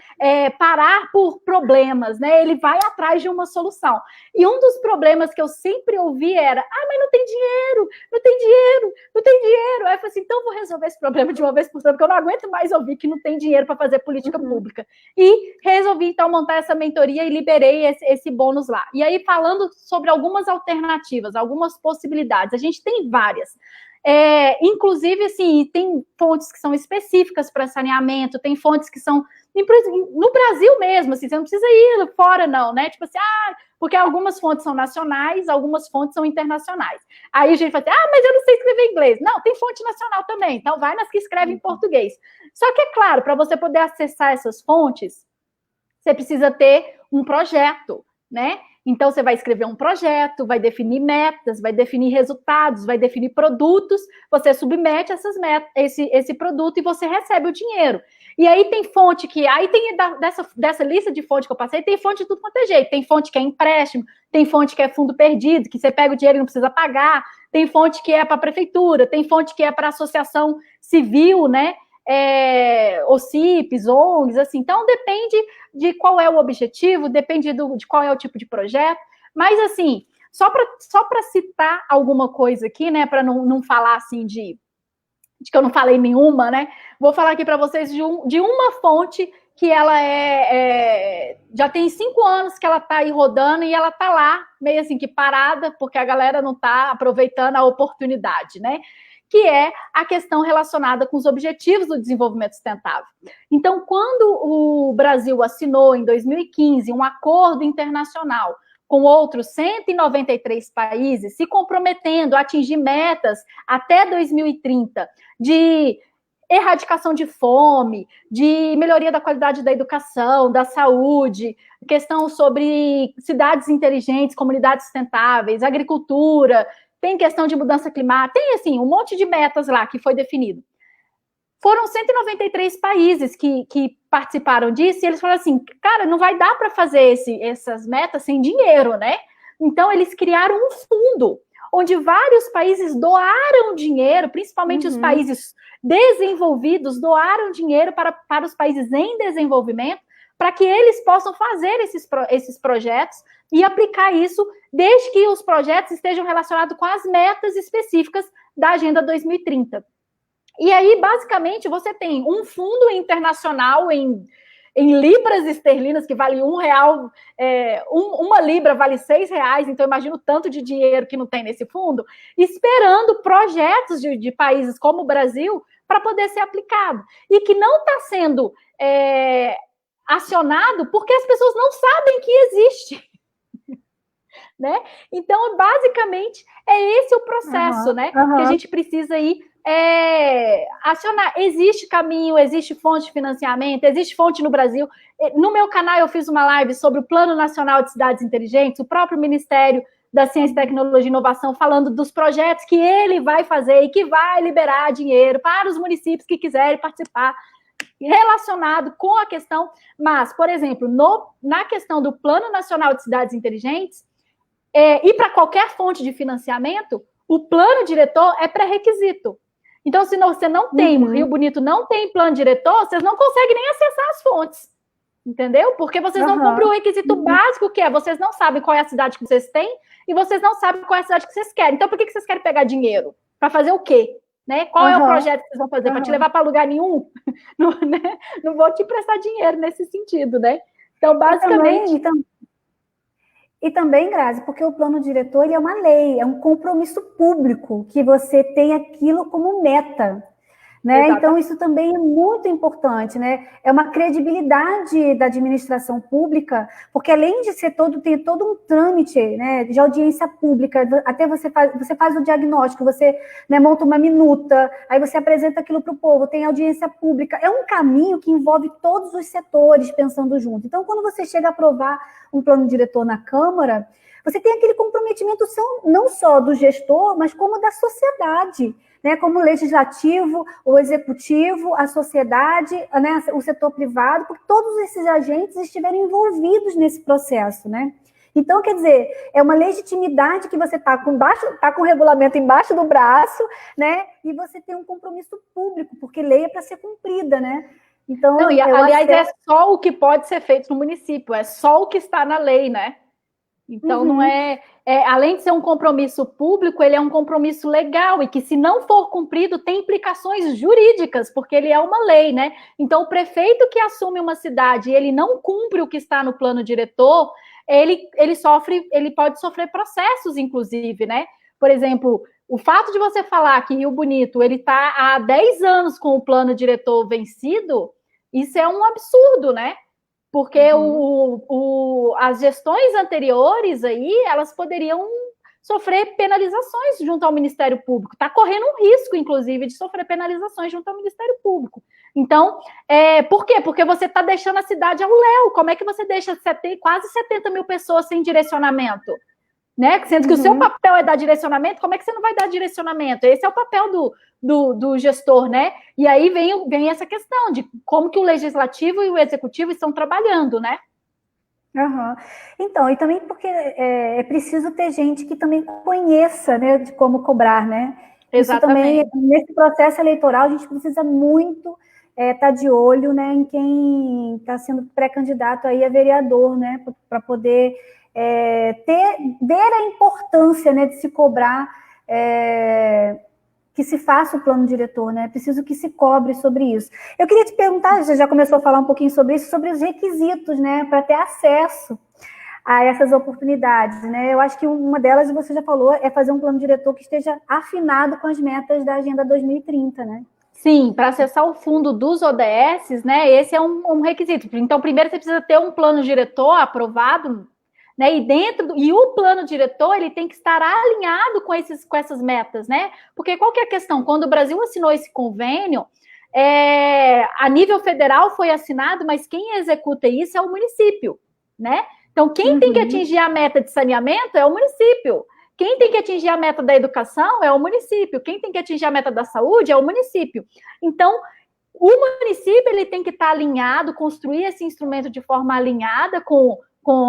parar por problemas, né? Ele vai atrás de uma solução. E um dos problemas que eu sempre ouvi era, mas não tem dinheiro, não tem dinheiro, não tem dinheiro. Aí eu falei assim, então vou resolver esse problema de uma vez por todas, porque eu não aguento mais ouvir que não tem dinheiro para fazer política pública. E resolvi, então, montar essa mentoria e liberei esse bônus lá. E aí, falando sobre algumas alternativas, algumas possibilidades. A gente tem várias. Inclusive, assim, tem fontes que são específicas para saneamento, tem fontes que são no Brasil mesmo, assim, você não precisa ir fora, não, né? Tipo assim, porque algumas fontes são nacionais, algumas fontes são internacionais. Aí a gente fala assim, mas eu não sei escrever inglês. Não, tem fonte nacional também, então vai nas que escrevem em português. Só que, é claro, para você poder acessar essas fontes, você precisa ter um projeto, né? Então, você vai escrever um projeto, vai definir metas, vai definir resultados, vai definir produtos, você submete essas metas, esse produto e você recebe o dinheiro. E aí tem fonte que... Aí tem dessa lista de fonte que eu passei, tem fonte de tudo quanto é jeito. Tem fonte que é empréstimo, tem fonte que é fundo perdido, que você pega o dinheiro e não precisa pagar, tem fonte que é para a prefeitura, tem fonte que é para associação civil, né? OCIPs, ONGs, assim. Então, depende de qual é o objetivo, depende de qual é o tipo de projeto, mas, assim, só para citar alguma coisa aqui, né, para não falar, assim, de de que eu não falei nenhuma, né? Vou falar aqui para vocês de uma fonte que ela já tem 5 anos que ela está aí rodando e ela está lá, meio assim que parada, porque a galera não está aproveitando a oportunidade, né? Que é a questão relacionada com os Objetivos do Desenvolvimento Sustentável. Então, quando o Brasil assinou, em 2015, um acordo internacional com outros 193 países, se comprometendo a atingir metas até 2030 de erradicação de fome, de melhoria da qualidade da educação, da saúde, questão sobre cidades inteligentes, comunidades sustentáveis, agricultura, tem questão de mudança climática, tem assim um monte de metas lá que foi definido. Foram 193 países que participaram disso e eles falaram assim, cara, não vai dar para fazer essas metas sem dinheiro, né? Então eles criaram um fundo onde vários países doaram dinheiro, principalmente os países desenvolvidos doaram dinheiro para os países em desenvolvimento, para que eles possam fazer esses projetos e aplicar isso, desde que os projetos estejam relacionados com as metas específicas da Agenda 2030. E aí, basicamente, você tem um fundo internacional em libras esterlinas, que vale R$1, uma libra vale R$6, então imagina o tanto de dinheiro que não tem nesse fundo, esperando projetos de países como o Brasil para poder ser aplicado. E que não está sendo acionado porque as pessoas não sabem que existe. Né? Então, basicamente, é esse o processo, né? Que a gente precisa ir acionar. Existe caminho, existe fonte de financiamento, existe fonte no Brasil. No meu canal eu fiz uma live sobre o Plano Nacional de Cidades Inteligentes, o próprio Ministério da Ciência, Tecnologia e Inovação falando dos projetos que ele vai fazer e que vai liberar dinheiro para os municípios que quiserem participar, relacionado com a questão. Mas, por exemplo, na questão do Plano Nacional de Cidades Inteligentes, e para qualquer fonte de financiamento, o plano diretor é pré-requisito. Então, se você não tem, o Rio Bonito não tem plano diretor, vocês não conseguem nem acessar as fontes, entendeu? Porque vocês não cumprem o requisito básico, que é, vocês não sabem qual é a cidade que vocês têm e vocês não sabem qual é a cidade que vocês querem. Então, por que vocês querem pegar dinheiro? Para fazer o quê? Né? Qual é o projeto que vocês vão fazer? Para te levar para lugar nenhum? Não, né? Não vou te prestar dinheiro nesse sentido, né? Então, basicamente... E também, Grazi, porque o plano diretor ele é uma lei, é um compromisso público, que você tem aquilo como meta, né? Então, isso também é muito importante, né? É uma credibilidade da administração pública, porque além de ser tem todo um trâmite, né, de audiência pública, até você faz o diagnóstico, você, né, monta uma minuta, aí você apresenta aquilo para o povo, tem audiência pública, é um caminho que envolve todos os setores pensando junto. Então, quando você chega a aprovar um plano diretor na Câmara, você tem aquele comprometimento não só do gestor, mas como da sociedade, né, como o legislativo, o executivo, a sociedade, né, o setor privado, porque todos esses agentes estiverem envolvidos nesse processo, né? Então, quer dizer, é uma legitimidade que você está com o regulamento embaixo do braço, né? E você tem um compromisso público, porque lei é para ser cumprida, né? Então, não, aliás, é só o que pode ser feito no município, é só o que está na lei, né? Então, não além de ser um compromisso público, ele é um compromisso legal e que, se não for cumprido, tem implicações jurídicas, porque ele é uma lei, né? Então, o prefeito que assume uma cidade e ele não cumpre o que está no plano diretor, ele pode sofrer processos, inclusive, né? Por exemplo, o fato de você falar que Rio Bonito ele está há 10 anos com o plano diretor vencido, isso é um absurdo, né? Porque as gestões anteriores aí, elas poderiam sofrer penalizações junto ao Ministério Público. Está correndo um risco, inclusive, de sofrer penalizações junto ao Ministério Público. Então, por quê? Porque você está deixando a cidade ao léu. Como é que você deixa quase 70 mil pessoas sem direcionamento? Né? Sendo que o seu papel é dar direcionamento, como é que você não vai dar direcionamento? Esse é o papel do gestor, né? E aí vem essa questão de como que o legislativo e o executivo estão trabalhando, né? Então, e também porque é preciso ter gente que também conheça, né, de como cobrar, né? Exatamente. Isso também, nesse processo eleitoral, a gente precisa muito estar de olho, né, em quem está sendo pré-candidato aí a vereador, né, para poder ver a importância, né, de se cobrar que se faça o plano diretor, né? É preciso que se cobre sobre isso. Eu queria te perguntar, você já começou a falar um pouquinho sobre isso, sobre os requisitos, né, para ter acesso a essas oportunidades, né? Eu acho que uma delas, você já falou, é fazer um plano diretor que esteja afinado com as metas da Agenda 2030, né? Sim, para acessar o fundo dos ODS, né, esse é um requisito. Então, primeiro você precisa ter um plano diretor aprovado, né, e o plano diretor ele tem que estar alinhado com essas metas, né? Porque qual que é a questão? Quando o Brasil assinou esse convênio, a nível federal foi assinado, mas quem executa isso é o município, né? Então, quem tem que atingir a meta de saneamento é o município. Quem tem que atingir a meta da educação é o município. Quem tem que atingir a meta da saúde é o município. Então, o município ele tem que estar alinhado, construir esse instrumento de forma alinhada com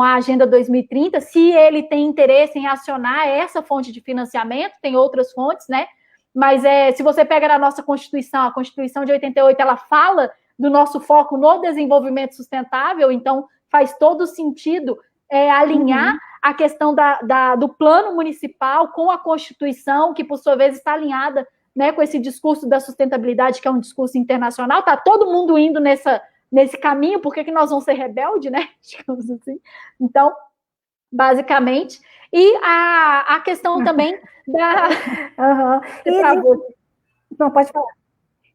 a Agenda 2030, se ele tem interesse em acionar essa fonte de financiamento, tem outras fontes, né? Mas se você pega na nossa Constituição, a Constituição de 88, ela fala do nosso foco no desenvolvimento sustentável, então faz todo sentido alinhar a questão do plano municipal com a Constituição, que por sua vez está alinhada, né, com esse discurso da sustentabilidade, que é um discurso internacional. Está todo mundo indo nesse caminho, por que nós vamos ser rebelde, né? Digamos assim. Então, basicamente, e a questão também da... Não, pode falar.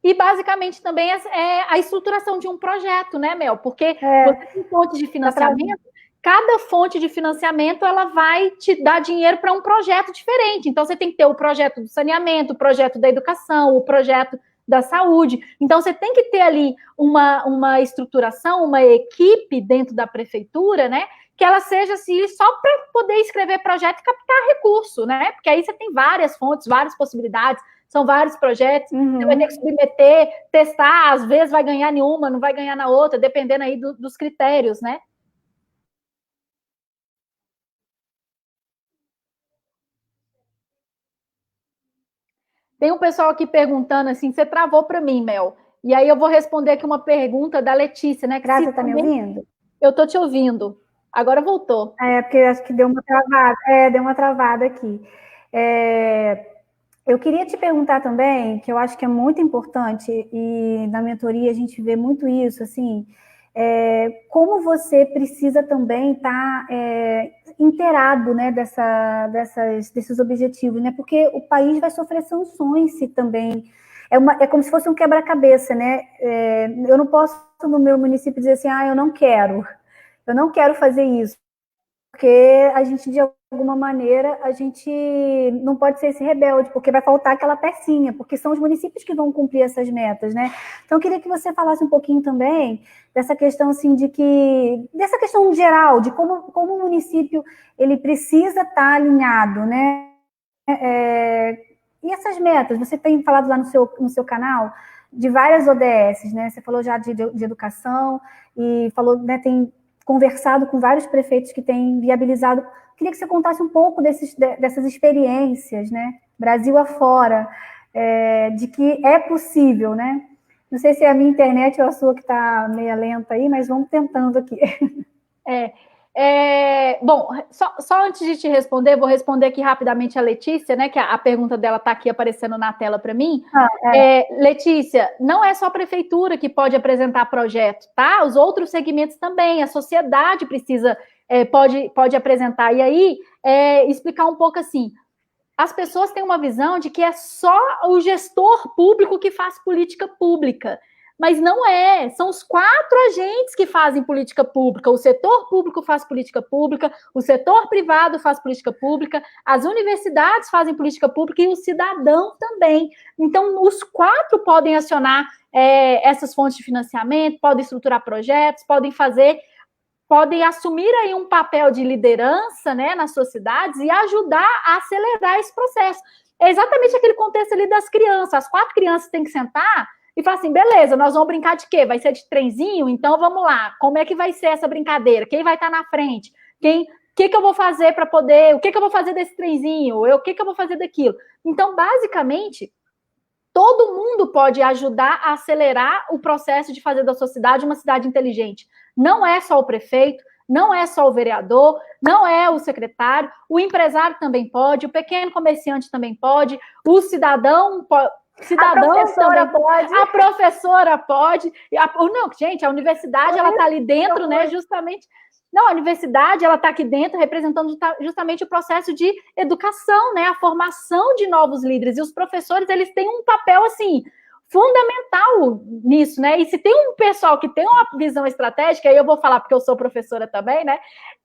E, basicamente, também a estruturação de um projeto, né, Mel? Porque você tem fontes de financiamento, cada fonte de financiamento ela vai te dar dinheiro para um projeto diferente. Então, você tem que ter o projeto do saneamento, o projeto da educação, o projeto da saúde. Então, você tem que ter ali uma estruturação, uma equipe dentro da prefeitura, né? Que ela seja assim, só para poder escrever projeto e captar recurso, né? Porque aí você tem várias fontes, várias possibilidades, são vários projetos, você vai ter que submeter, testar, às vezes vai ganhar nenhuma, não vai ganhar na outra, dependendo aí dos critérios, né? Tem um pessoal aqui perguntando assim, você travou para mim, Mel. E aí eu vou responder aqui uma pergunta da Letícia, né? Graça, está me ouvindo? Eu estou te ouvindo. Agora voltou. Porque eu acho que deu uma travada. Deu uma travada aqui. Eu queria te perguntar também, que eu acho que é muito importante, e na mentoria a gente vê muito isso, assim, como você precisa também estar inteirado, né, desses objetivos, né, porque o país vai sofrer sanções se também... É como se fosse um quebra-cabeça, né? Eu não posso, no meu município, dizer assim, eu não quero fazer isso, porque a gente, de alguma maneira, a gente não pode ser esse rebelde, porque vai faltar aquela pecinha, porque são os municípios que vão cumprir essas metas, né? Então, eu queria que você falasse um pouquinho também dessa questão, assim, dessa questão geral, de como o município, ele precisa estar alinhado, né? E essas metas, você tem falado lá no seu canal de várias ODS, né? Você falou já de educação e falou, né, tem conversado com vários prefeitos que têm viabilizado. Queria que você contasse um pouco dessas experiências, né? Brasil afora, de que é possível, né? Não sei se é a minha internet ou a sua que está meio lenta aí, mas vamos tentando aqui. Bom, só antes de te responder, vou responder aqui rapidamente a Letícia, né? Que a pergunta dela está aqui aparecendo na tela para mim. Letícia, não é só a prefeitura que pode apresentar projeto, tá? Os outros segmentos também, a sociedade precisa, pode apresentar. E aí, explicar um pouco assim. As pessoas têm uma visão de que é só o gestor público que faz política pública. Mas não é, são os 4 agentes que fazem política pública. O setor público faz política pública, o setor privado faz política pública, as universidades fazem política pública e o cidadão também. Então, os 4 podem acionar essas fontes de financiamento, podem estruturar projetos, podem assumir aí um papel de liderança, né, nas suas cidades e ajudar a acelerar esse processo. É exatamente aquele contexto ali das crianças. As 4 crianças têm que sentar e falar assim, beleza, nós vamos brincar de quê? Vai ser de trenzinho? Então vamos lá. Como é que vai ser essa brincadeira? Quem vai estar na frente? O que eu vou fazer para poder... O que eu vou fazer desse trenzinho? O que eu vou fazer daquilo? Então, basicamente, todo mundo pode ajudar a acelerar o processo de fazer da sua cidade uma cidade inteligente. Não é só o prefeito, Não é só o vereador, não é o secretário, o empresário também pode, o pequeno comerciante também pode, o cidadão a professora também pode. A professora pode. Não, gente, a universidade, ela está ali dentro, né, justamente... Não, a universidade, ela está aqui dentro representando justamente o processo de educação, né, a formação de novos líderes, e os professores, eles têm um papel, assim, fundamental nisso, né, e se tem um pessoal que tem uma visão estratégica, aí eu vou falar porque eu sou professora também, né,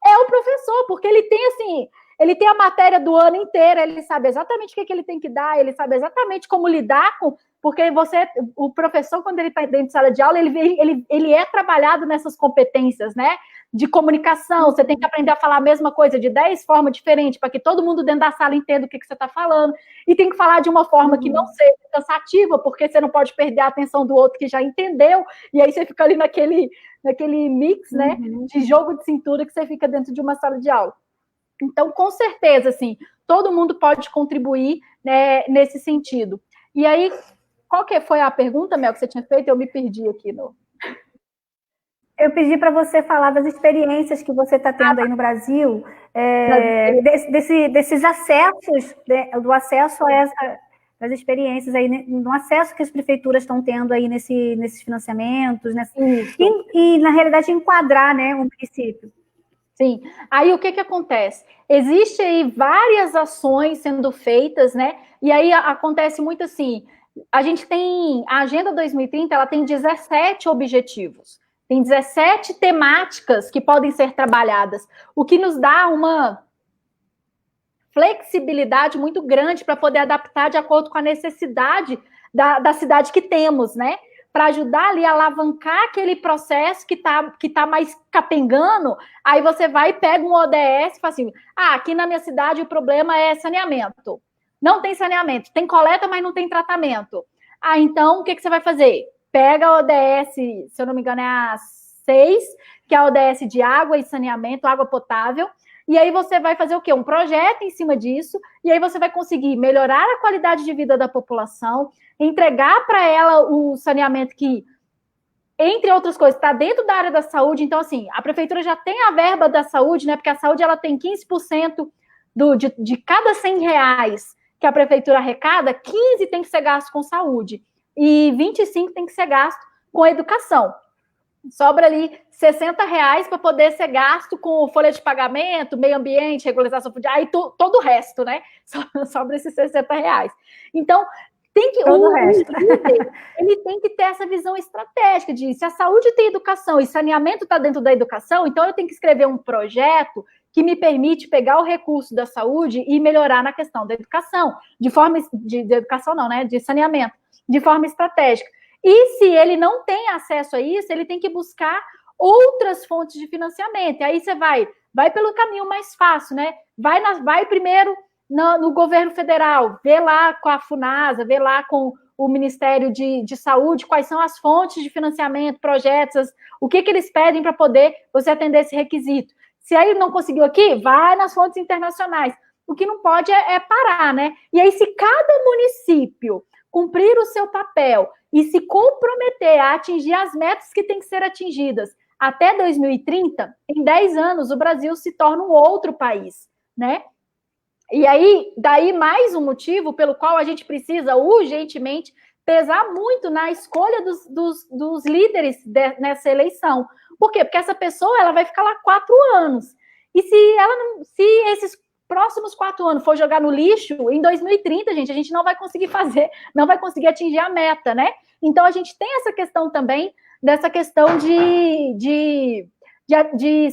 é o professor, porque ele tem, assim, ele tem a matéria do ano inteiro, ele sabe exatamente o que ele tem que dar, ele sabe exatamente como lidar com... Porque o professor, quando ele está dentro de sala de aula, ele é trabalhado nessas competências, né? De comunicação, você tem que aprender a falar a mesma coisa de 10 formas diferentes, para que todo mundo dentro da sala entenda o que você está falando, e tem que falar de uma forma que não seja cansativa, porque você não pode perder a atenção do outro que já entendeu, e aí você fica ali naquele mix, né? De jogo de cintura que você fica dentro de uma sala de aula. Então, com certeza, assim, todo mundo pode contribuir, né, nesse sentido. E aí, qual que foi a pergunta, Mel, que você tinha feito? Eu me perdi aqui no... Eu pedi para você falar das experiências que você está tendo aí no Brasil, desses acessos, do acesso a das experiências aí, no acesso que as prefeituras estão tendo aí nesses financiamentos, e, na realidade, enquadrar, né, o município. Sim. Aí, o que acontece? Existe aí várias ações sendo feitas, né? E aí acontece muito assim, a gente tem... A Agenda 2030, ela tem 17 objetivos. Tem 17 temáticas que podem ser trabalhadas, o que nos dá uma flexibilidade muito grande para poder adaptar de acordo com a necessidade da cidade que temos, né? Para ajudar ali a alavancar aquele processo que tá mais capengando, aí você vai e pega um ODS e fala assim, aqui na minha cidade o problema é saneamento. Não tem saneamento, tem coleta, mas não tem tratamento. Então, o que você vai fazer? Pega a ODS, se eu não me engano, é a 6, que é a ODS de água e saneamento, água potável, e aí você vai fazer o quê? Um projeto em cima disso, e aí você vai conseguir melhorar a qualidade de vida da população, entregar para ela o saneamento que, entre outras coisas, está dentro da área da saúde. Então, assim, a prefeitura já tem a verba da saúde, né? Porque a saúde, ela tem 15% de cada 100 reais que a prefeitura arrecada, 15 tem que ser gasto com saúde e 25 tem que ser gasto com educação. Sobra ali 60 reais para poder ser gasto com folha de pagamento, meio ambiente, regularização fundiária, aí todo o resto, né? Sobra esses 60 reais. Então, tem que ele tem que ter essa visão estratégica de se a saúde tem educação e saneamento está dentro da educação, então eu tenho que escrever um projeto que me permite pegar o recurso da saúde e melhorar na questão da educação, de educação não, né? De saneamento, de forma estratégica. E se ele não tem acesso a isso, ele tem que buscar outras fontes de financiamento. E aí você vai pelo caminho mais fácil, né? Vai primeiro no governo federal, vê lá com a FUNASA, vê lá com o Ministério de Saúde, quais são as fontes de financiamento, projetos, o que eles pedem para poder você atender esse requisito. Se aí não conseguiu aqui, vai nas fontes internacionais. O que não pode é parar, né? E aí, se cada município cumprir o seu papel e se comprometer a atingir as metas que têm que ser atingidas até 2030, em 10 anos, o Brasil se torna um outro país, né? E aí, daí mais um motivo pelo qual a gente precisa urgentemente pesar muito na escolha dos líderes nessa eleição. Por quê? Porque essa pessoa ela vai ficar lá 4 anos. E se esses próximos 4 anos for jogar no lixo, em 2030, gente, a gente não vai conseguir não vai conseguir atingir a meta, né? Então, a gente tem essa questão também, dessa questão de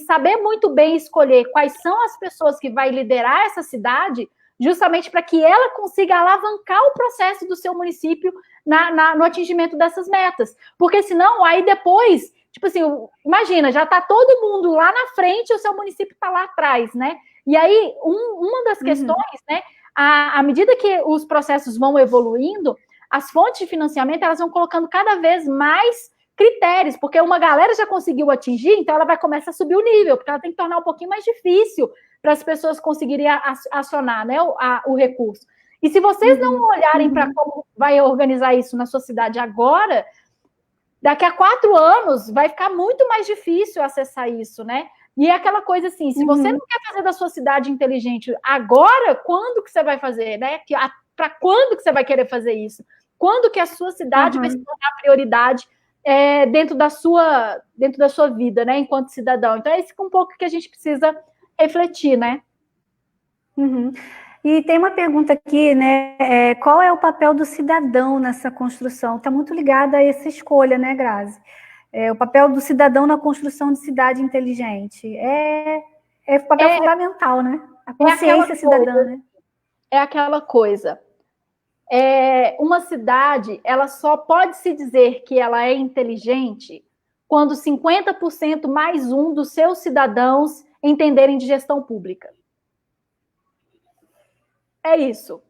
saber muito bem escolher quais são as pessoas que vai liderar essa cidade, justamente para que ela consiga alavancar o processo do seu município no atingimento dessas metas. Porque senão, aí depois, tipo assim, imagina, já está todo mundo lá na frente e o seu município está lá atrás, né? E aí, uma das questões, né, à medida que os processos vão evoluindo, as fontes de financiamento, elas vão colocando cada vez mais critérios, porque uma galera já conseguiu atingir, então ela vai começar a subir o nível, porque ela tem que tornar um pouquinho mais difícil para as pessoas conseguirem acionar, né, o recurso. E se vocês não olharem para como vai organizar isso na sua cidade agora, daqui a 4 anos vai ficar muito mais difícil acessar isso, né? E é aquela coisa assim, se você não quer fazer da sua cidade inteligente agora, quando que você vai fazer, né? Para quando que você vai querer fazer isso? Quando que a sua cidade vai se tornar prioridade dentro da sua vida, né? Enquanto cidadão. Então, é esse um pouco que a gente precisa refletir, né? E tem uma pergunta aqui, né? Qual é o papel do cidadão nessa construção? Está muito ligada a essa escolha, né, Grazi? O papel do cidadão na construção de cidade inteligente. É papel fundamental, né? A consciência cidadã, né? É aquela coisa. Uma cidade, ela só pode se dizer que ela é inteligente quando 50% mais um dos seus cidadãos entenderem de gestão pública. É isso.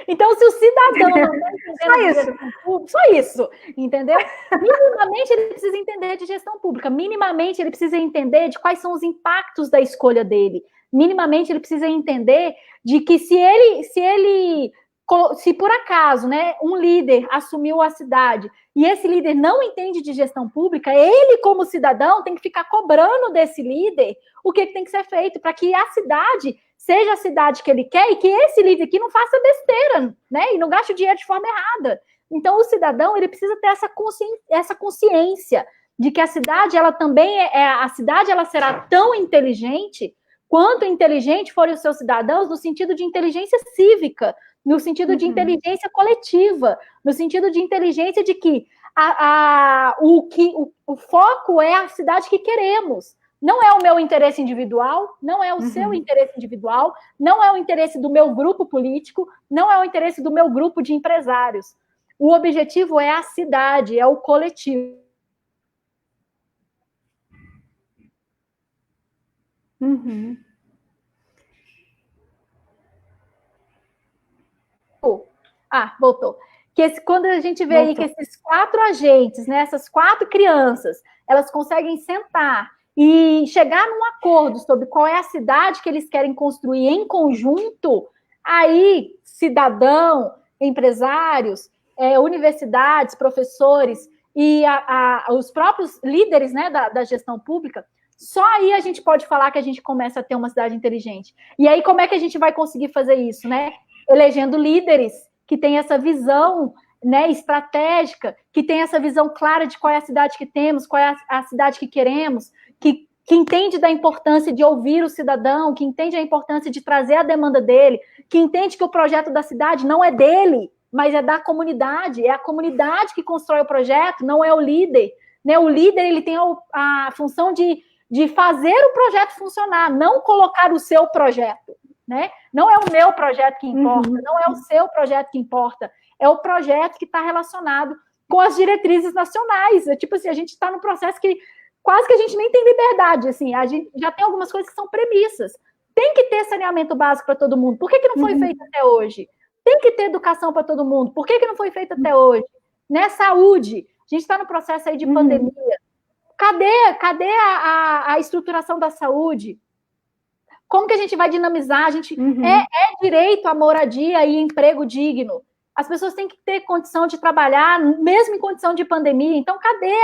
Então, se o cidadão não está entendendo de gestão pública, só isso, entendeu? Minimamente ele precisa entender de gestão pública, minimamente ele precisa entender de quais são os impactos da escolha dele, minimamente ele precisa entender de que se por acaso, né, um líder assumiu a cidade e esse líder não entende de gestão pública, ele como cidadão tem que ficar cobrando desse líder o que tem que ser feito para que a cidade seja a cidade que ele quer e que esse líder aqui não faça besteira, né? E não gaste o dinheiro de forma errada. Então, o cidadão, ele precisa ter essa consciência de que a cidade, ela também ela será tão inteligente quanto inteligente forem os seus cidadãos no sentido de inteligência cívica, no sentido de inteligência coletiva, no sentido de inteligência de que o foco é a cidade que queremos. Não é o meu interesse individual, não é o seu interesse individual, não é o interesse do meu grupo político, não é o interesse do meu grupo de empresários. O objetivo é a cidade, é o coletivo. Voltou. Quando a gente vê aí que esses 4 agentes, né, essas 4 crianças, elas conseguem sentar e chegar num acordo sobre qual é a cidade que eles querem construir em conjunto, aí cidadão, empresários, universidades, professores e os próprios líderes, né, da gestão pública, só aí a gente pode falar que a gente começa a ter uma cidade inteligente. E aí como é que a gente vai conseguir fazer isso, né? Elegendo líderes que têm essa visão, né, estratégica, que tem essa visão clara de qual é a cidade que temos, qual é a cidade que queremos, que entende da importância de ouvir o cidadão, que entende a importância de trazer a demanda dele, que entende que o projeto da cidade não é dele, mas é da comunidade, é a comunidade que constrói o projeto, não é o líder. Né? O líder ele tem a função de fazer o projeto funcionar, não colocar o seu projeto. Né? Não é o meu projeto que importa, não é o seu projeto que importa, é o projeto que está relacionado com as diretrizes nacionais. Tipo assim, a gente está no processo que quase que a gente nem tem liberdade, assim, a gente já tem algumas coisas que são premissas. Tem que ter saneamento básico para todo mundo. Por que não foi feito até hoje? Tem que ter educação para todo mundo. Por que não foi feito até hoje? Né? Saúde. A gente está no processo aí de pandemia. Cadê a estruturação da saúde? Como que a gente vai dinamizar? A gente é direito à moradia e emprego digno. As pessoas têm que ter condição de trabalhar, mesmo em condição de pandemia. Então, cadê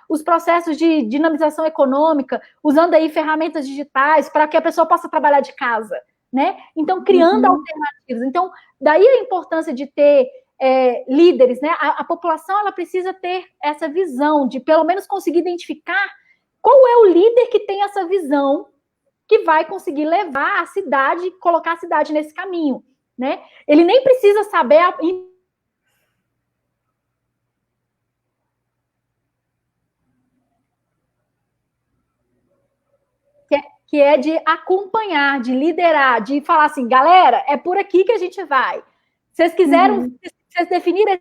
os processos de dinamização econômica, usando aí ferramentas digitais para que a pessoa possa trabalhar de casa, né? Então, criando alternativas. Então, daí a importância de ter líderes, né? A população, ela precisa ter essa visão de, pelo menos, conseguir identificar qual é o líder que tem essa visão que vai conseguir levar a cidade, colocar a cidade nesse caminho. Né? Ele nem precisa saber que é de acompanhar, de liderar, de falar assim, galera, é por aqui que a gente vai. Vocês quiseram, vocês definiram.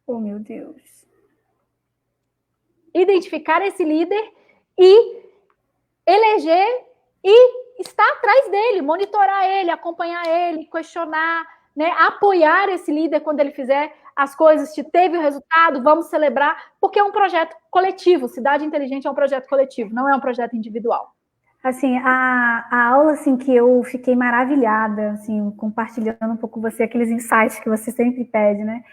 Oh, meu Deus. Identificar esse líder e eleger e estar atrás dele, monitorar ele, acompanhar ele, questionar, né, apoiar esse líder quando ele fizer as coisas, se teve o resultado, vamos celebrar, porque é um projeto coletivo. Cidade Inteligente é um projeto coletivo, não é um projeto individual. Assim, a aula, assim, que eu fiquei maravilhada, assim, compartilhando um pouco com você, aqueles insights que você sempre pede, né?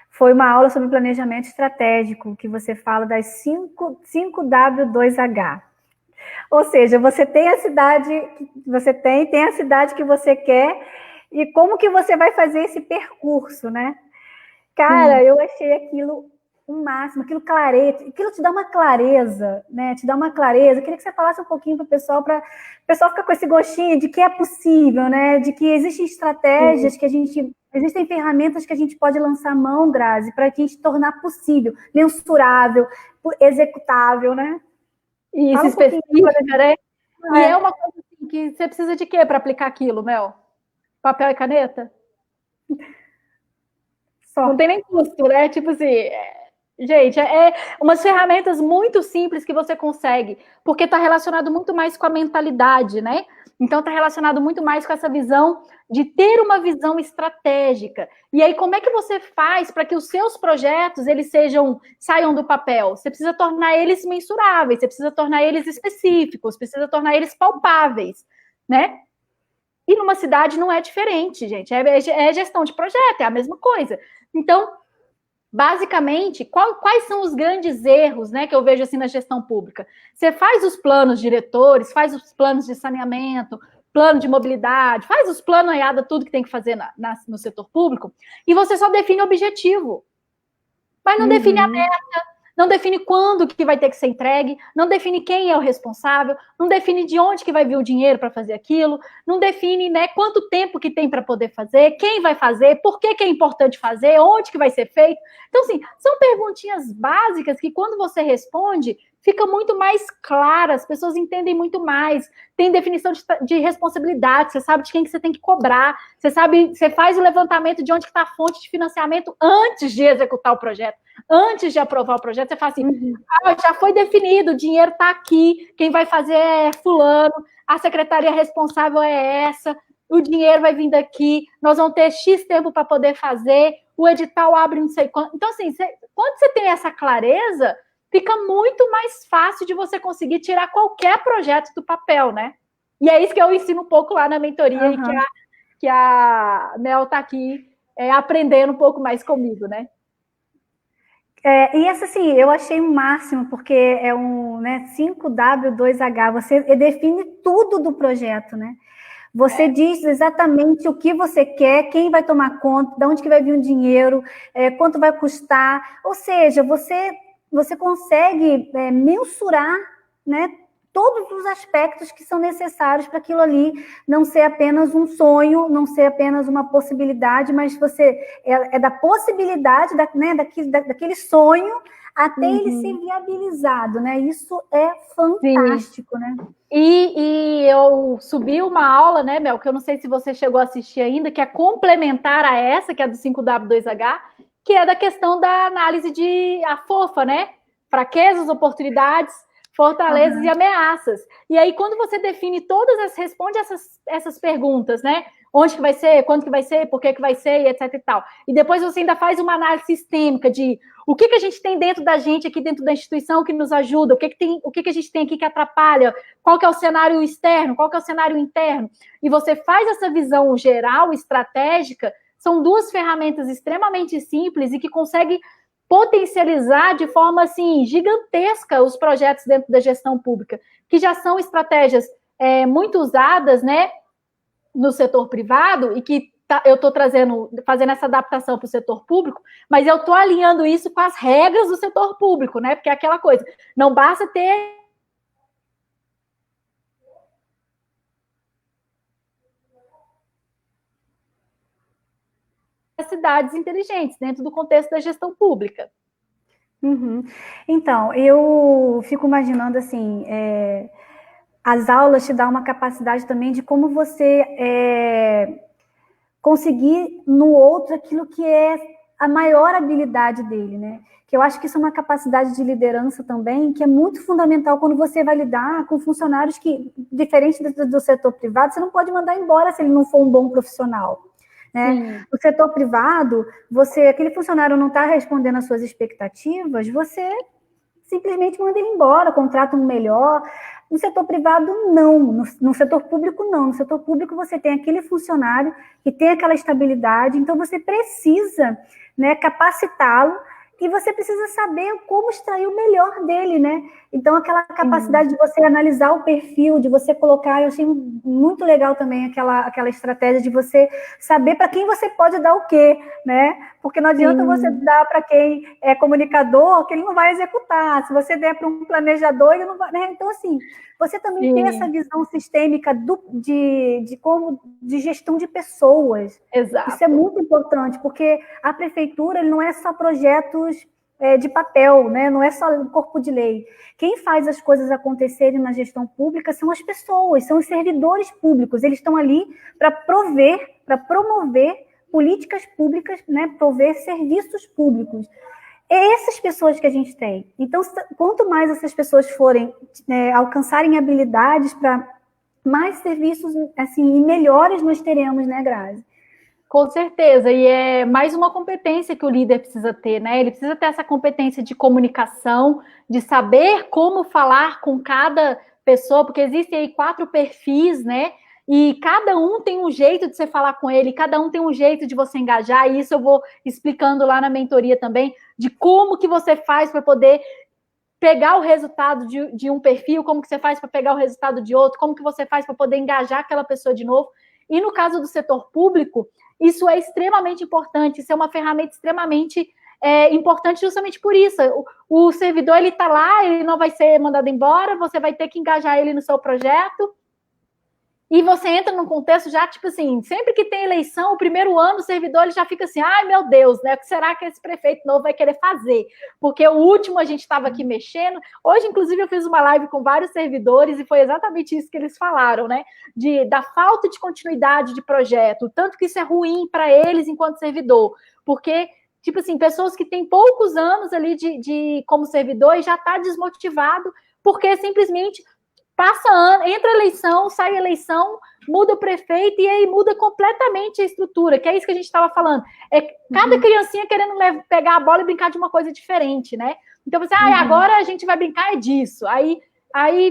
Foi uma aula sobre planejamento estratégico, que você fala das 5W2H. Ou seja, você tem a cidade que você tem a cidade que você quer, e como que você vai fazer esse percurso, né? Cara, eu achei aquilo o máximo, aquilo te dá uma clareza, né? Te dá uma clareza. Eu queria que você falasse um pouquinho para o pessoal ficar com esse gostinho de que é possível, né? De que existem estratégias existem ferramentas que a gente pode lançar mão, Grazi, para a gente tornar possível, mensurável, executável, né? Isso, específico, né? E é uma coisa assim, que você precisa de quê para aplicar aquilo, Mel? Papel e caneta? Só. Não tem nem custo, né? Tipo assim, gente, é umas ferramentas muito simples que você consegue, porque está relacionado muito mais com a mentalidade, né? Então está relacionado muito mais com essa visão de ter uma visão estratégica. E aí, como é que você faz para que os seus projetos eles saiam do papel? Você precisa tornar eles mensuráveis, você precisa tornar eles específicos, precisa tornar eles palpáveis, né? E numa cidade não é diferente, gente. É gestão de projeto, é a mesma coisa. Então, basicamente, quais são os grandes erros, né, que eu vejo assim na gestão pública? Você faz os planos diretores, faz os planos de saneamento, plano de mobilidade, faz os planos, tudo que tem que fazer no setor público, e você só define o objetivo, mas não define a meta, não define quando que vai ter que ser entregue, não define quem é o responsável, não define de onde que vai vir o dinheiro para fazer aquilo, não define, né, quanto tempo que tem para poder fazer, quem vai fazer, por que é importante fazer, onde que vai ser feito. Então, assim, são perguntinhas básicas que quando você responde, fica muito mais clara, as pessoas entendem muito mais, tem definição de responsabilidade, você sabe de quem que você tem que cobrar, você faz o levantamento de onde está a fonte de financiamento antes de executar o projeto, antes de aprovar o projeto, você fala assim, já foi definido, o dinheiro está aqui, quem vai fazer é fulano, a secretaria responsável é essa, o dinheiro vai vir daqui, nós vamos ter X tempo para poder fazer, o edital abre não sei quanto. Então, assim, quando você tem essa clareza, fica muito mais fácil de você conseguir tirar qualquer projeto do papel, né? E é isso que eu ensino um pouco lá na mentoria, e que a Mel está aqui aprendendo um pouco mais comigo, né? E essa, assim, eu achei o máximo, porque é um, né, 5W2H, você define tudo do projeto, né? Você diz exatamente o que você quer, quem vai tomar conta, de onde que vai vir o dinheiro, quanto vai custar, ou seja, você consegue mensurar, né, todos os aspectos que são necessários para aquilo ali não ser apenas um sonho, não ser apenas uma possibilidade, mas da possibilidade daquele sonho até ele ser viabilizado, né? Isso é fantástico, né? E eu subi uma aula, né, Mel, que eu não sei se você chegou a assistir ainda, que é complementar a essa, que é do 5W2H, que é da questão da análise de a FOFA, né? Fraquezas, oportunidades, fortalezas e ameaças. E aí, quando você define responde essas perguntas, né? Onde que vai ser, quando que vai ser, por que vai ser, e etc e tal. E depois você ainda faz uma análise sistêmica de o que a gente tem dentro da gente, aqui dentro da instituição, que nos ajuda, o que a gente tem aqui que atrapalha, qual que é o cenário externo, qual que é o cenário interno. E você faz essa visão geral, estratégica, são duas ferramentas extremamente simples e que conseguem potencializar de forma assim gigantesca os projetos dentro da gestão pública, que já são estratégias muito usadas, né, no setor privado e que eu estou fazendo essa adaptação para o setor público, mas eu estou alinhando isso com as regras do setor público, né? Porque é aquela coisa, não basta ter cidades inteligentes dentro do contexto da gestão pública. Então, eu fico imaginando assim, as aulas te dão uma capacidade também de como você conseguir no outro aquilo que é a maior habilidade dele, né? Que eu acho que isso é uma capacidade de liderança também, que é muito fundamental quando você vai lidar com funcionários que, diferente do setor privado, você não pode mandar embora se ele não for um bom profissional. Né? No setor privado, aquele funcionário não está respondendo às suas expectativas, você simplesmente manda ele embora, contrata um melhor. No setor privado, não. No setor público, não. No setor público, você tem aquele funcionário que tem aquela estabilidade, então você precisa, né, capacitá-lo e você precisa saber como extrair o melhor dele, né? Então, aquela capacidade de você analisar o perfil, de você colocar, eu achei muito legal também aquela estratégia de você saber para quem você pode dar o quê, né? Porque não adianta você dar para quem é comunicador, que ele não vai executar. Se você der para um planejador, ele não vai, né? Então, assim, você também tem essa visão sistêmica de gestão de pessoas. Exato. Isso é muito importante, porque a prefeitura ele não é só projetos de papel, né? Não é só um corpo de lei. Quem faz as coisas acontecerem na gestão pública são as pessoas, são os servidores públicos. Eles estão ali para promover políticas públicas, né? Prover serviços públicos. É essas pessoas que a gente tem. Então, quanto mais essas pessoas forem alcançarem habilidades para mais serviços assim, e melhores nós teremos, né, Grazi? Com certeza, e é mais uma competência que o líder precisa ter, né? Ele precisa ter essa competência de comunicação, de saber como falar com cada pessoa, porque existem aí 4 perfis, né? E cada um tem um jeito de você falar com ele, cada um tem um jeito de você engajar, e isso eu vou explicando lá na mentoria também, de como que você faz para poder pegar o resultado de um perfil, como que você faz para pegar o resultado de outro, como que você faz para poder engajar aquela pessoa de novo. E no caso do setor público, isso é extremamente importante, isso é uma ferramenta extremamente importante justamente por isso. O servidor, ele está lá, ele não vai ser mandado embora, você vai ter que engajar ele no seu projeto, e você entra num contexto já, tipo assim, sempre que tem eleição, o primeiro ano, o servidor ele já fica assim, ai meu Deus, né? O que será que esse prefeito novo vai querer fazer? Porque o último a gente estava aqui mexendo. Hoje, inclusive, eu fiz uma live com vários servidores e foi exatamente isso que eles falaram, né? Da falta de continuidade de projeto, tanto que isso é ruim para eles enquanto servidor, porque tipo assim, pessoas que têm poucos anos ali como servidor e já está desmotivado, porque simplesmente passa ano, entra a eleição, sai a eleição, muda o prefeito e aí muda completamente a estrutura, que é isso que a gente estava falando. É cada criancinha querendo pegar a bola e brincar de uma coisa diferente, né? Então você, agora a gente vai brincar disso. Aí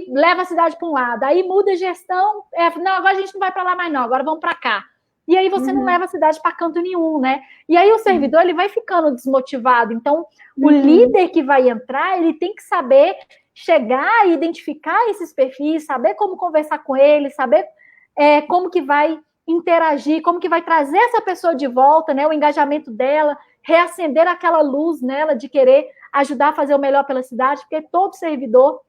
leva a cidade para um lado, aí muda a gestão, não, agora a gente não vai para lá mais não, agora vamos para cá. E aí você não leva a cidade para canto nenhum, né? E aí o servidor ele vai ficando desmotivado. Então, o líder que vai entrar, ele tem que saber chegar e identificar esses perfis, saber como conversar com eles, saber como que vai interagir, como que vai trazer essa pessoa de volta, né? O engajamento dela, reacender aquela luz nela de querer ajudar a fazer o melhor pela cidade, porque todo servidor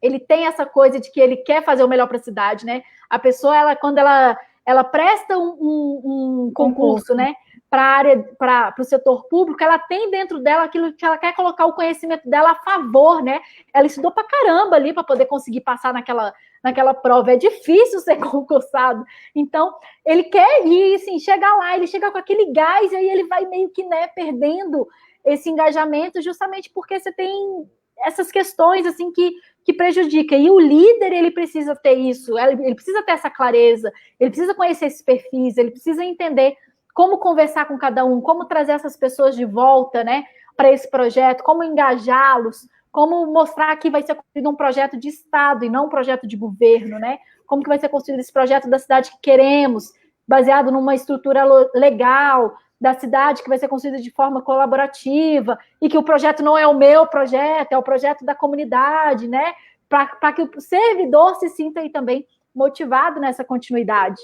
ele tem essa coisa de que ele quer fazer o melhor para a cidade, né? A pessoa, quando ela presta um concurso, né, para o setor público, ela tem dentro dela aquilo que ela quer colocar o conhecimento dela a favor, né? Ela estudou para caramba ali para poder conseguir passar naquela prova. É difícil ser concursado. Então, ele quer ir, assim, chegar lá, ele chega com aquele gás, e aí ele vai meio que, né, perdendo esse engajamento, justamente porque você tem essas questões, assim, que prejudica. E o líder, ele precisa ter isso, ele precisa ter essa clareza, ele precisa conhecer esses perfis, ele precisa entender como conversar com cada um, como trazer essas pessoas de volta, né, para esse projeto, como engajá-los, como mostrar que vai ser construído um projeto de Estado e não um projeto de governo, né? Como que vai ser construído esse projeto da cidade que queremos, baseado numa estrutura legal, da cidade que vai ser construída de forma colaborativa, e que o projeto não é o meu projeto, é o projeto da comunidade, né? Para que o servidor se sinta aí também motivado nessa continuidade.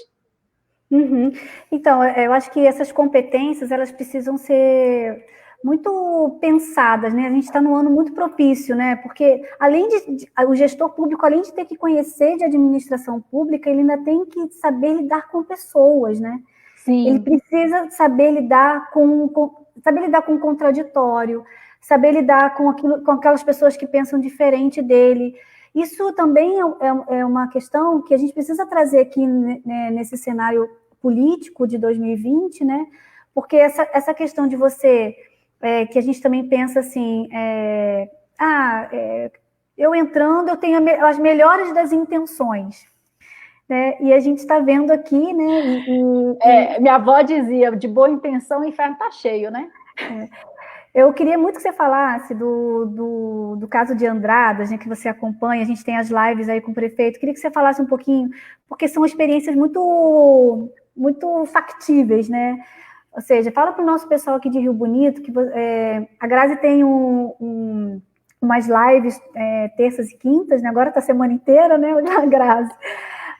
Então, eu acho que essas competências, elas precisam ser muito pensadas, né? A gente está num ano muito propício, né? Porque o gestor público, além de ter que conhecer de administração pública, ele ainda tem que saber lidar com pessoas, né? Sim. Ele precisa saber lidar com o contraditório, saber lidar com aquelas pessoas que pensam diferente dele. Isso também é uma questão que a gente precisa trazer aqui, né, nesse cenário político de 2020, né? Porque essa questão de você, que a gente também pensa assim, eu entrando, eu tenho as melhores das intenções. Né? E a gente está vendo aqui, né? Minha avó dizia, de boa intenção, o inferno está cheio, né? Eu queria muito que você falasse do caso de Andradas, né, que você acompanha, a gente tem as lives aí com o prefeito, queria que você falasse um pouquinho, porque são experiências muito, muito factíveis, né? Ou seja, fala para o nosso pessoal aqui de Rio Bonito, que a Grazi tem umas lives terças e quintas, né? Agora está a semana inteira, né, a Grazi?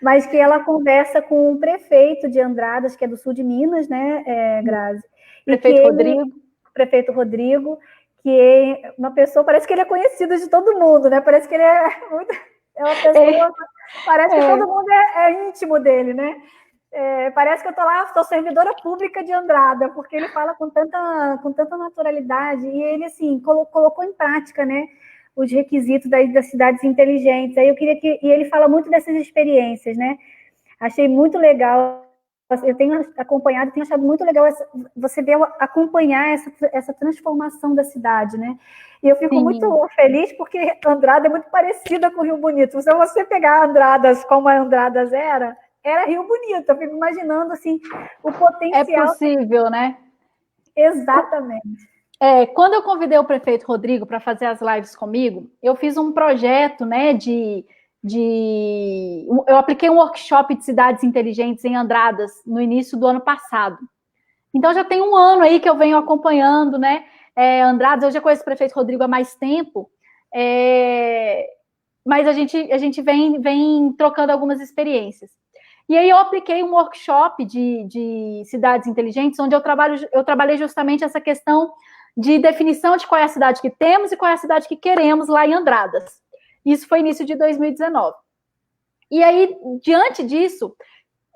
Mas que ela conversa com o prefeito de Andradas, que é do sul de Minas, né, Grazi? Prefeito Rodrigo. Prefeito Rodrigo, que é uma pessoa, parece que ele é conhecido de todo mundo, né? Parece que ele é uma pessoa, parece que todo mundo é íntimo dele, né? Parece que eu estou lá, sou servidora pública de Andrada, porque ele fala com tanta naturalidade, e ele, assim, colocou em prática, né, os requisitos das cidades inteligentes. Aí eu queria e ele fala muito dessas experiências, né? Achei muito legal. Eu tenho acompanhado, tenho achado muito legal você ver, acompanhar essa transformação da cidade, né? E eu fico muito feliz porque Andrada é muito parecida com Rio Bonito. Se você pegar Andradas como a Andradas era Rio Bonito. Eu fico imaginando assim o potencial. É possível, né? Exatamente. Quando eu convidei o prefeito Rodrigo para fazer as lives comigo, eu fiz um projeto, né, eu apliquei um workshop de cidades inteligentes em Andradas no início do ano passado. Então, já tem um ano aí que eu venho acompanhando, né, Andradas. Eu já conheço o prefeito Rodrigo há mais tempo, mas a gente vem trocando algumas experiências. E aí eu apliquei um workshop de cidades inteligentes, onde eu trabalhei justamente essa questão de definição de qual é a cidade que temos e qual é a cidade que queremos lá em Andradas. Isso foi início de 2019. E aí, diante disso,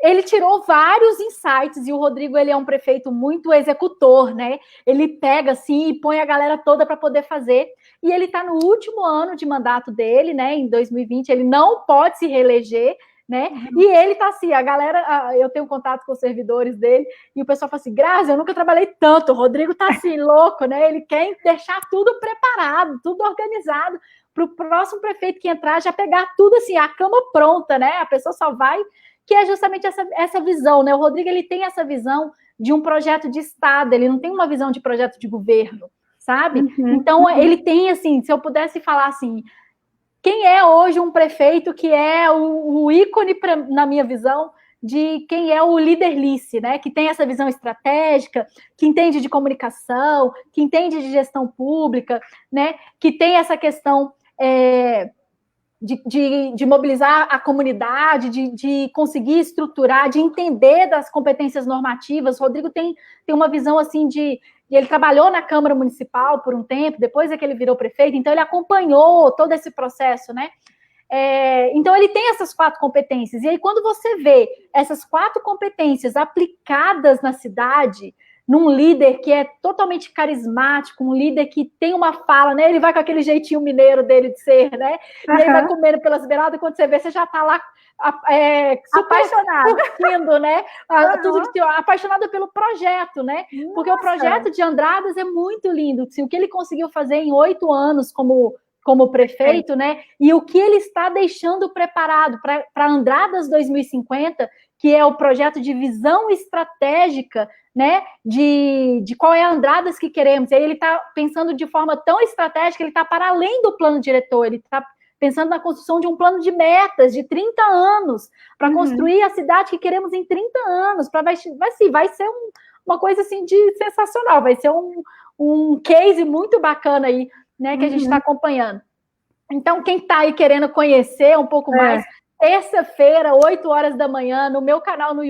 ele tirou vários insights, e o Rodrigo, ele é um prefeito muito executor, né? Ele pega, assim, e põe a galera toda para poder fazer. E ele está no último ano de mandato dele, né? Em 2020, ele não pode se reeleger, né? E ele tá assim, a galera, eu tenho contato com os servidores dele, e o pessoal fala assim, Grazi, eu nunca trabalhei tanto, o Rodrigo tá assim, louco, né? Ele quer deixar tudo preparado, tudo organizado, para o próximo prefeito que entrar já pegar tudo assim, a cama pronta, né? A pessoa só vai, que é justamente essa visão, né? O Rodrigo, ele tem essa visão de um projeto de Estado, ele não tem uma visão de projeto de governo, sabe? Então, ele tem, assim, se eu pudesse falar assim, quem é hoje um prefeito que é o ícone, na minha visão, de quem é o líder-lice, né? Que tem essa visão estratégica, que entende de comunicação, que entende de gestão pública, né? Que tem essa questão de mobilizar a comunidade, de conseguir estruturar, de entender das competências normativas. O Rodrigo tem uma visão assim ele trabalhou na Câmara Municipal por um tempo, depois é que ele virou prefeito, então ele acompanhou todo esse processo, né? Então ele tem essas 4 competências, e aí quando você vê essas 4 competências aplicadas na cidade, num líder que é totalmente carismático, um líder que tem uma fala, né? Ele vai com aquele jeitinho mineiro dele de ser, né? E aí vai comendo pelas beiradas, quando você vê, você já tá lá super curtindo, né? Apaixonada pelo projeto, né? Nossa. Porque o projeto de Andradas é muito lindo. Assim, o que ele conseguiu fazer em 8 anos como prefeito, né? E o que ele está deixando preparado para Andradas 2050, que é o projeto de visão estratégica, né, de qual é a Andradas que queremos. E aí ele está pensando de forma tão estratégica, ele está para além do plano diretor, ele está pensando na construção de um plano de metas de 30 anos, para construir a cidade que queremos em 30 anos, vai ser uma coisa assim de sensacional, vai ser um case muito bacana aí, né, que a gente está acompanhando. Então, quem está aí querendo conhecer um pouco mais, terça-feira, 8 horas da manhã, no meu canal no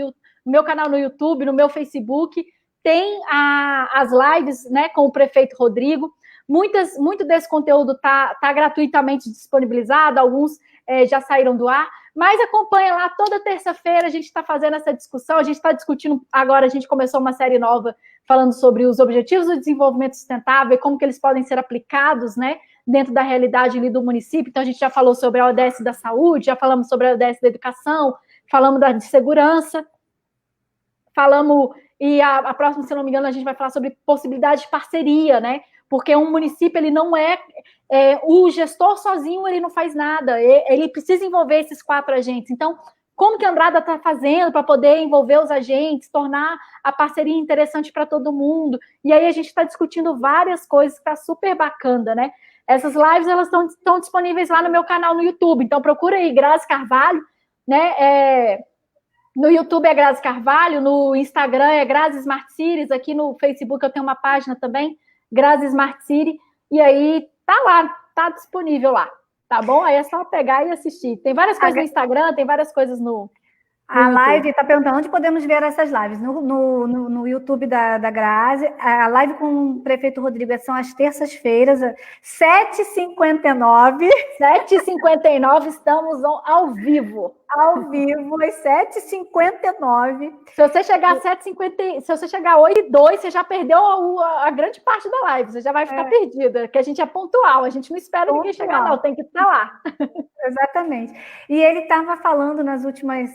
YouTube, no meu Facebook, tem as lives, né, com o prefeito Rodrigo. Muito desse conteúdo tá gratuitamente disponibilizado, alguns já saíram do ar, mas acompanha lá, toda terça-feira a gente está fazendo essa discussão, a gente está discutindo agora, a gente começou uma série nova falando sobre os Objetivos do Desenvolvimento Sustentável e como que eles podem ser aplicados, né, dentro da realidade ali do município. Então a gente já falou sobre a ODS da saúde, já falamos sobre a ODS da educação, falamos de segurança, e a próxima, se não me engano, a gente vai falar sobre possibilidade de parceria, né? Porque um município, ele não o gestor sozinho, ele não faz nada, ele precisa envolver esses 4 agentes. Então, como que a Andrada está fazendo para poder envolver os agentes, tornar a parceria interessante para todo mundo. E aí a gente está discutindo várias coisas que está super bacana, né? Essas lives, elas estão disponíveis lá no meu canal no YouTube. Então, procura aí, Grazi Carvalho, né? No YouTube é Grazi Carvalho, no Instagram é Grazi Smart Cities, aqui no Facebook eu tenho uma página também, Grazi Smart City, e aí tá lá, tá disponível lá, tá bom? Aí é só pegar e assistir. Tem várias coisas no Instagram, tem várias coisas no A live está perguntando onde podemos ver essas lives. No YouTube da Grazi. A live com o prefeito Rodrigo são às terças-feiras, 7h59. 7h59, estamos ao vivo. Ao vivo, às 7h59. Se você chegar às 7h50, se você chegar às 8h02, você já perdeu a grande parte da live, você já vai ficar perdida, porque a gente é pontual, a gente não espera ninguém chegar, não, tem que estar lá. Exatamente. E ele estava falando nas últimas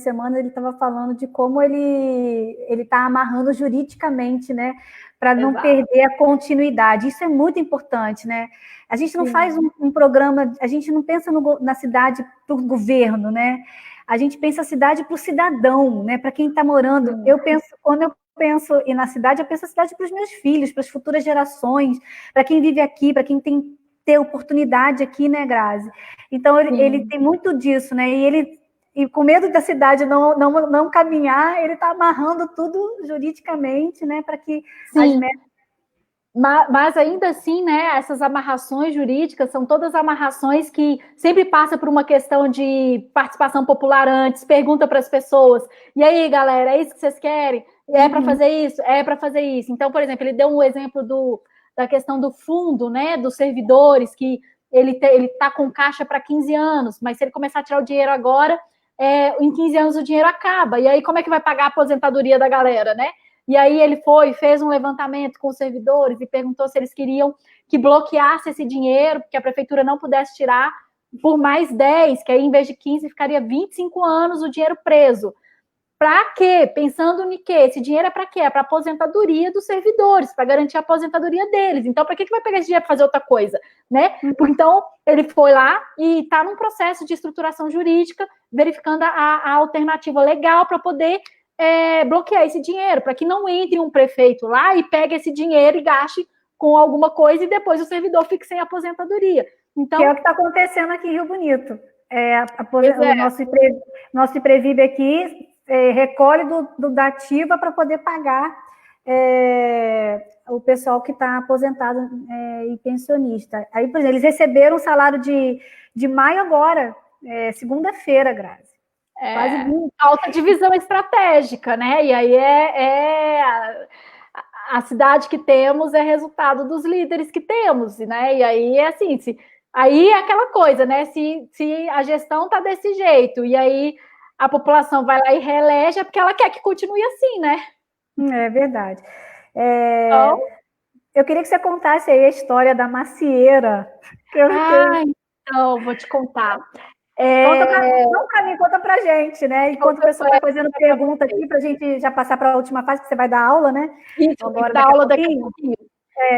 semanas, ele estava falando de como ele está amarrando juridicamente, né? Para não perder a continuidade. Isso é muito importante, né? A gente não faz um programa, a gente não pensa na cidade para o governo, né? A gente pensa a cidade para o cidadão, né? Para quem está morando. Quando eu penso na cidade, eu penso a cidade para os meus filhos, para as futuras gerações, para quem vive aqui, para quem tem ter oportunidade aqui, né, Grazi? Então, ele tem muito disso, né? E com medo da cidade não caminhar, ele está amarrando tudo juridicamente, né? Para que as metas... Mas ainda assim, né, essas amarrações jurídicas são todas amarrações que sempre passa por uma questão de participação popular antes, pergunta para as pessoas, e aí, galera, é isso que vocês querem? É para fazer isso? É para fazer isso. Então, por exemplo, ele deu um exemplo da questão do fundo, né, dos servidores, que ele está com caixa para 15 anos, mas se ele começar a tirar o dinheiro agora, em 15 anos o dinheiro acaba, e aí como é que vai pagar a aposentadoria da galera, né? E aí ele fez um levantamento com os servidores e perguntou se eles queriam que bloqueasse esse dinheiro, porque a prefeitura não pudesse tirar por mais 10, que aí em vez de 15 ficaria 25 anos o dinheiro preso. Para quê? Pensando em quê? Esse dinheiro é para quê? É para a aposentadoria dos servidores, para garantir a aposentadoria deles. Então, para que vai pegar esse dinheiro para fazer outra coisa? Né? Então, ele foi lá e está num processo de estruturação jurídica, verificando a alternativa legal para poder bloquear esse dinheiro, para que não entre um prefeito lá e pegue esse dinheiro e gaste com alguma coisa e depois o servidor fique sem aposentadoria. Então, que é o que está acontecendo aqui em Rio Bonito. O nosso Iprevibe aqui recolhe da ativa para poder pagar o pessoal que está aposentado e pensionista. Aí, por exemplo, eles receberam o salário de maio agora, segunda-feira, Grazi. Alta divisão estratégica, né? E aí a cidade que temos é resultado dos líderes que temos, né? E aí é assim, aí é aquela coisa, né? Se a gestão está desse jeito, e aí a população vai lá e reelege, é porque ela quer que continue assim, né? É verdade. Então, eu queria que você contasse aí a história da macieira. Então, vou te contar. Conta pra gente, né? Enquanto o pessoal está fazendo pergunta aqui, para a gente já passar para a última fase, que você vai dar aula, né? Isso, agora dá aula daqui a pouquinho.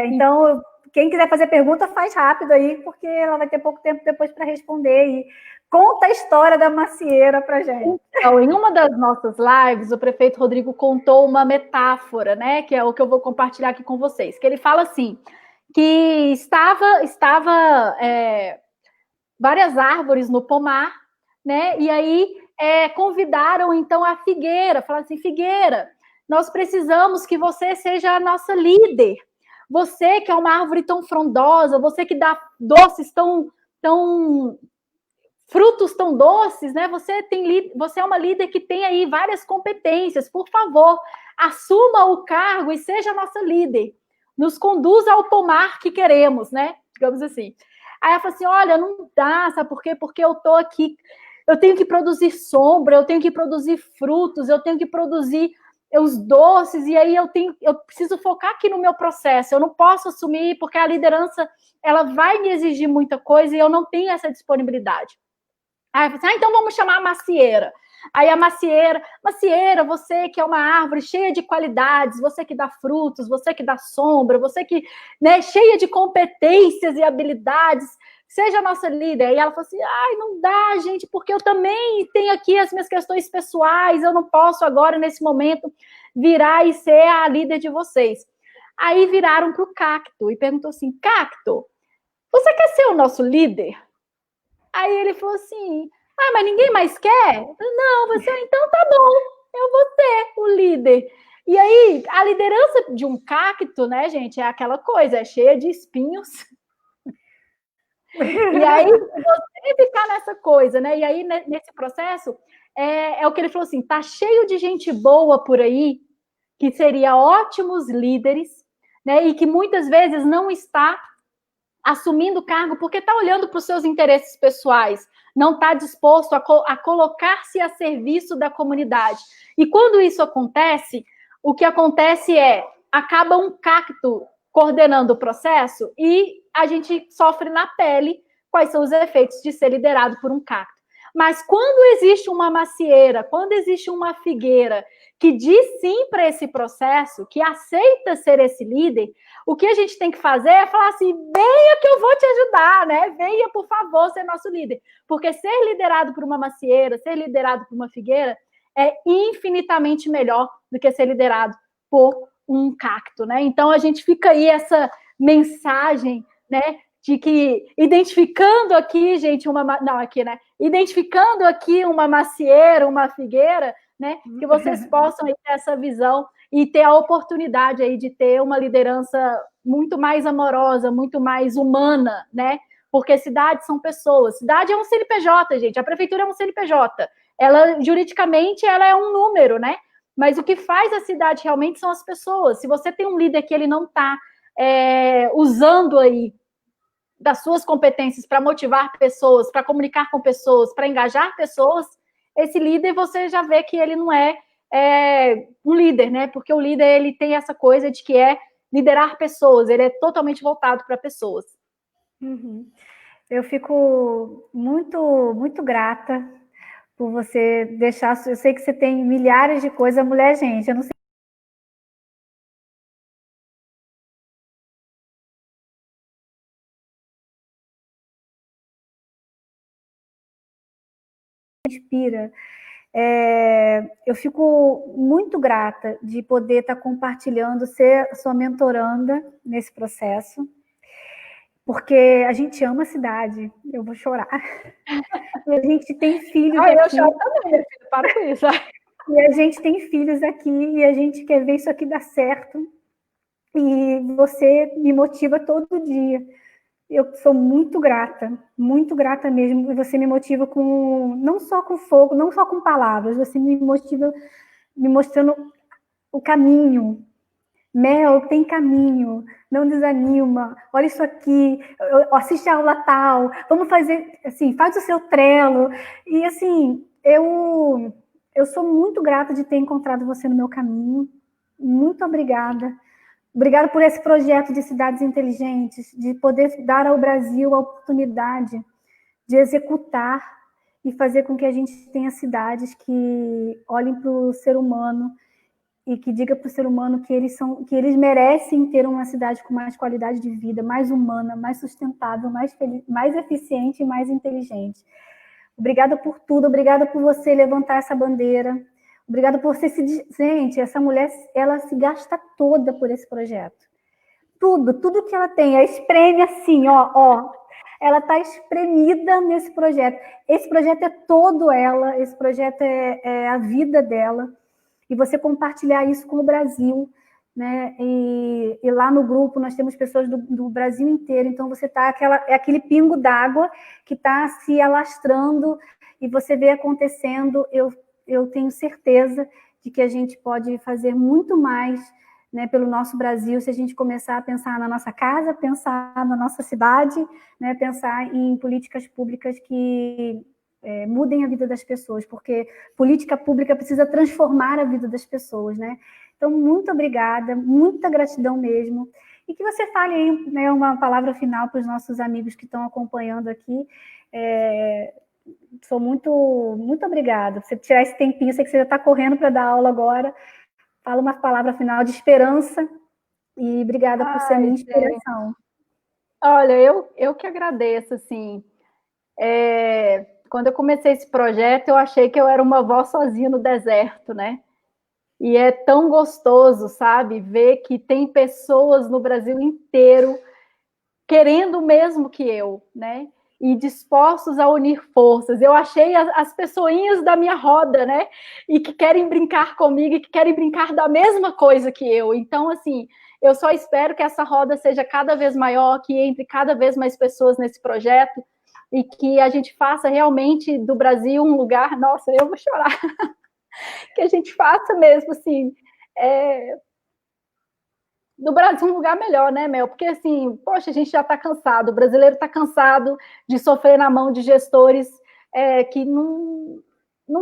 Então, quem quiser fazer pergunta, faz rápido aí, porque ela vai ter pouco tempo depois para responder. E conta a história da macieira para gente. Então, em uma das nossas lives, o prefeito Rodrigo contou uma metáfora, né? Que é o que eu vou compartilhar aqui com vocês. Que ele fala assim, que estava várias árvores no pomar, né? E aí convidaram então a figueira, falaram assim: Figueira, nós precisamos que você seja a nossa líder. Você que é uma árvore tão frondosa, você que dá doces frutos tão doces, né? Você é uma líder que tem aí várias competências. Por favor, assuma o cargo e seja a nossa líder. Nos conduza ao pomar que queremos, né? Digamos assim. Aí ela falou assim: olha, não dá, sabe por quê? Porque eu tô aqui, eu tenho que produzir sombra, eu tenho que produzir frutos, eu tenho que produzir os doces, e aí eu preciso focar aqui no meu processo, eu não posso assumir, porque a liderança, ela vai me exigir muita coisa e eu não tenho essa disponibilidade. Aí eu falei assim: então vamos chamar a macieira. Aí a macieira, você que é uma árvore cheia de qualidades, você que dá frutos, você que dá sombra, você que, né, cheia de competências e habilidades, seja a nossa líder. E ela falou assim, ai, não dá, gente, porque eu também tenho aqui as minhas questões pessoais, eu não posso agora, nesse momento, virar e ser a líder de vocês. Aí viraram para o Cacto e perguntou assim, Cacto, você quer ser o nosso líder? Aí ele falou assim, ah, mas ninguém mais quer? Não, você, então tá bom, eu vou ser o líder. E aí, a liderança de um cacto, né, gente, é aquela coisa, é cheia de espinhos. E aí, você ficar nessa coisa, né? E aí, nesse processo, é o que ele falou assim, tá cheio de gente boa por aí, que seria ótimos líderes, né? E que muitas vezes não está assumindo o cargo porque está olhando para os seus interesses pessoais, não está disposto a colocar-se a serviço da comunidade. E quando isso acontece, o que acontece é, acaba um cacto coordenando o processo e a gente sofre na pele quais são os efeitos de ser liderado por um cacto. Mas quando existe uma macieira, quando existe uma figueira que diz sim para esse processo, que aceita ser esse líder, o que a gente tem que fazer é falar assim, venha que eu vou te ajudar, né? Venha, por favor, ser nosso líder. Porque ser liderado por uma macieira, ser liderado por uma figueira, é infinitamente melhor do que ser liderado por um cacto, né? Então, a gente fica aí essa mensagem, né? De que, identificando aqui, gente, identificando aqui uma macieira, uma figueira, né? Que vocês possam ter essa visão e ter a oportunidade aí de ter uma liderança muito mais amorosa, muito mais humana, né? Porque cidades são pessoas. Cidade é um CNPJ, gente. A prefeitura é um CNPJ. Ela, juridicamente, ela é um número, né? Mas o que faz a cidade realmente são as pessoas. Se você tem um líder que ele não está usando aí das suas competências para motivar pessoas, para comunicar com pessoas, para engajar pessoas, esse líder você já vê que ele não é um líder, né? Porque o líder ele tem essa coisa de que é liderar pessoas, ele é totalmente voltado para pessoas. Uhum. Eu fico muito, muito grata por você deixar. Eu sei que você tem milhares de coisas, mulher, gente, eu não sei. Inspira. Eu fico muito grata de poder estar compartilhando, ser sua mentoranda nesse processo, porque a gente ama a cidade, eu vou chorar. E a gente tem filhos aqui. Eu choro também, meu filho, para com isso. E a gente tem filhos aqui e a gente quer ver isso aqui dar certo. E você me motiva todo dia. Eu sou muito grata mesmo. E você me motiva não só com fogo, não só com palavras, você me motiva me mostrando o caminho. Mel, tem caminho, não desanima, olha isso aqui, assiste a aula tal, vamos fazer, assim, faz o seu Trello. E, assim, eu sou muito grata de ter encontrado você no meu caminho. Muito obrigada. Obrigada por esse projeto de cidades inteligentes, de poder dar ao Brasil a oportunidade de executar e fazer com que a gente tenha cidades que olhem para o ser humano e que diga para o ser humano que eles merecem ter uma cidade com mais qualidade de vida, mais humana, mais sustentável, mais eficiente e mais inteligente. Obrigada por tudo, obrigada por você levantar essa bandeira, obrigada por você Gente, essa mulher, ela se gasta toda por esse projeto. Tudo que ela tem, ela espreme assim, ó. Ela está espremida nesse projeto. Esse projeto é todo ela, esse projeto é a vida dela. E você compartilhar isso com o Brasil, né? E lá no grupo nós temos pessoas do Brasil inteiro, então você está aquele pingo d'água que está se alastrando e você vê acontecendo. Eu tenho certeza de que a gente pode fazer muito mais, né, pelo nosso Brasil se a gente começar a pensar na nossa casa, pensar na nossa cidade, né, pensar em políticas públicas que mudem a vida das pessoas, porque política pública precisa transformar a vida das pessoas, né? Então, muito obrigada, muita gratidão mesmo. E que você fale aí, né, uma palavra final para os nossos amigos que estão acompanhando aqui. Sou muito obrigada. Você tirar esse tempinho, sei que você já está correndo para dar aula agora. Fala uma palavra final de esperança e obrigada por ser minha inspiração. Olha, eu que agradeço, assim. Quando eu comecei esse projeto, eu achei que eu era uma avó sozinha no deserto, né? E é tão gostoso, sabe, ver que tem pessoas no Brasil inteiro querendo o mesmo que eu, né? E dispostos a unir forças. Eu achei as pessoinhas da minha roda, né? E que querem brincar comigo e que querem brincar da mesma coisa que eu. Então, assim, eu só espero que essa roda seja cada vez maior, que entre cada vez mais pessoas nesse projeto e que a gente faça realmente do Brasil um lugar. Nossa, eu vou chorar. Que a gente faça mesmo, assim, do Brasil um lugar melhor, né, Mel? Porque, assim, poxa, a gente já está cansado, o brasileiro está cansado de sofrer na mão de gestores que não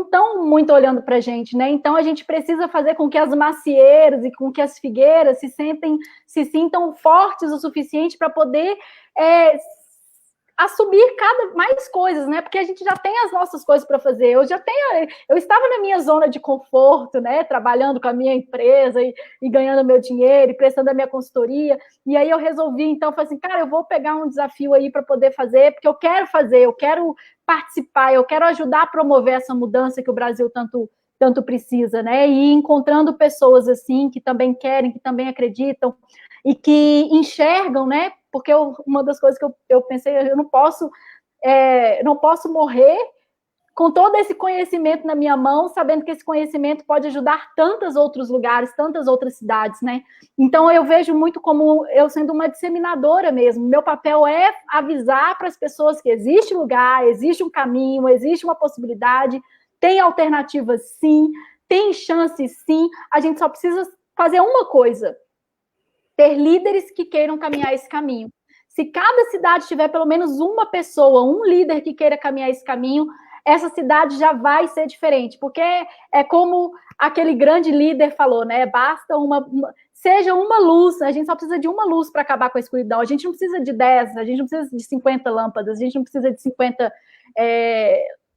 estão muito olhando para a gente, né? Então, a gente precisa fazer com que as macieiras e com que as figueiras se sintam fortes o suficiente para poder assumir cada mais coisas, né? Porque a gente já tem as nossas coisas para fazer. Eu estava na minha zona de conforto, né? Trabalhando com a minha empresa e ganhando meu dinheiro e prestando a minha consultoria. E aí eu resolvi, então, falei assim, cara, eu vou pegar um desafio aí para poder fazer, porque eu quero fazer, eu quero participar, eu quero ajudar a promover essa mudança que o Brasil tanto precisa, né? E encontrando pessoas assim que também querem, que também acreditam e que enxergam, né? Porque uma das coisas que eu pensei, eu não posso morrer com todo esse conhecimento na minha mão, sabendo que esse conhecimento pode ajudar tantos outros lugares, tantas outras cidades, né? Então, eu vejo muito como eu sendo uma disseminadora mesmo. Meu papel é avisar para as pessoas que existe lugar, existe um caminho, existe uma possibilidade, tem alternativas sim, tem chance sim, a gente só precisa fazer uma coisa, ter líderes que queiram caminhar esse caminho. Se cada cidade tiver pelo menos uma pessoa, um líder que queira caminhar esse caminho, essa cidade já vai ser diferente, porque é como aquele grande líder falou, né? Basta seja uma luz, a gente só precisa de uma luz para acabar com a escuridão, a gente não precisa de 10, a gente não precisa de 50 lâmpadas, a gente não precisa de 50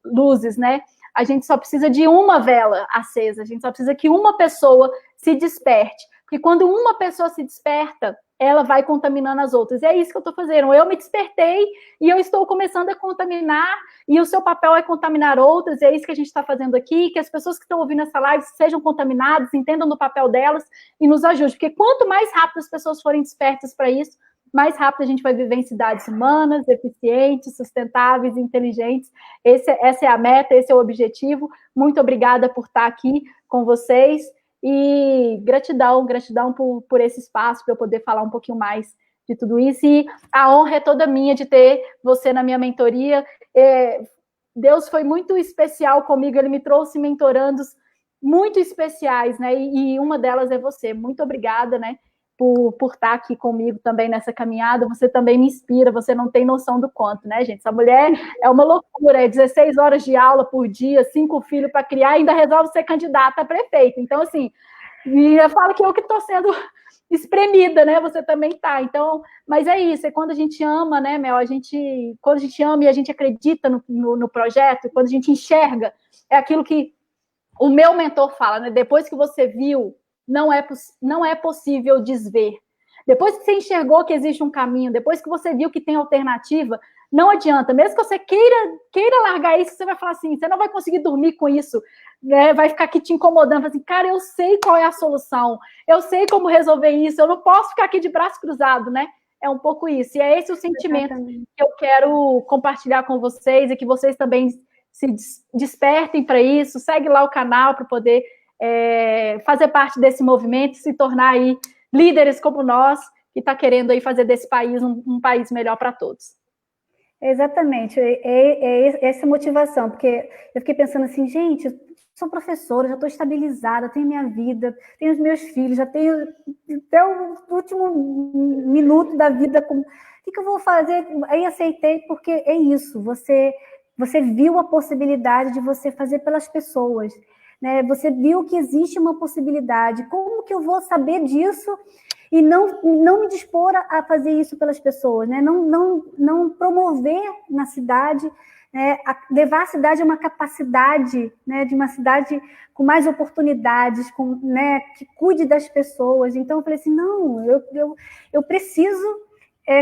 luzes, né? A gente só precisa de uma vela acesa, a gente só precisa que uma pessoa se desperte. Porque quando uma pessoa se desperta, ela vai contaminando as outras. E é isso que eu estou fazendo. Eu me despertei e eu estou começando a contaminar, e o seu papel é contaminar outras, e é isso que a gente está fazendo aqui, que as pessoas que estão ouvindo essa live sejam contaminadas, entendam do papel delas e nos ajudem. Porque quanto mais rápido as pessoas forem despertas para isso, mais rápido a gente vai viver em cidades humanas, eficientes, sustentáveis, inteligentes. Essa é a meta, esse é o objetivo. Muito obrigada por estar aqui com vocês. E gratidão por esse espaço, para eu poder falar um pouquinho mais de tudo isso. E a honra é toda minha de ter você na minha mentoria. Deus foi muito especial comigo, ele me trouxe mentorandos muito especiais, né? E uma delas é você. Muito obrigada, né? Por estar aqui comigo também nessa caminhada. Você também me inspira, você não tem noção do quanto, né, gente? Essa mulher é uma loucura, é 16 horas de aula por dia, 5 filhos para criar, ainda resolve ser candidata a prefeita. Então, assim, eu falo que eu que estou sendo espremida, né? Você também tá. Então, mas é isso, é quando a gente ama, né, Mel? Quando a gente ama e a gente acredita no projeto, quando a gente enxerga, é aquilo que o meu mentor fala, né? Depois que você viu, não é possível desver. Depois que você enxergou que existe um caminho, depois que você viu que tem alternativa, não adianta. Mesmo que você queira largar isso, você vai falar assim, você não vai conseguir dormir com isso, né? Vai ficar aqui te incomodando, assim, cara, eu sei qual é a solução, eu sei como resolver isso, eu não posso ficar aqui de braço cruzado, né? É um pouco isso. E é esse o sentimento que eu quero compartilhar com vocês e que vocês também se despertem para isso. Segue lá o canal para poder fazer parte desse movimento e se tornar aí líderes como nós, que está querendo aí fazer desse país um país melhor para todos. Exatamente, é essa motivação, porque eu fiquei pensando assim, gente, sou professora, já estou estabilizada, tenho minha vida, tenho os meus filhos, já tenho até o último minuto da vida, o que eu vou fazer? Aí aceitei, porque é isso, você viu a possibilidade de você fazer pelas pessoas, né? Você viu que existe uma possibilidade, como que eu vou saber disso e não me dispor a fazer isso pelas pessoas, né? Não promover na cidade, né? Levar a cidade a uma capacidade, né? De uma cidade com mais oportunidades, né? Que cuide das pessoas. Então eu falei assim, não, eu preciso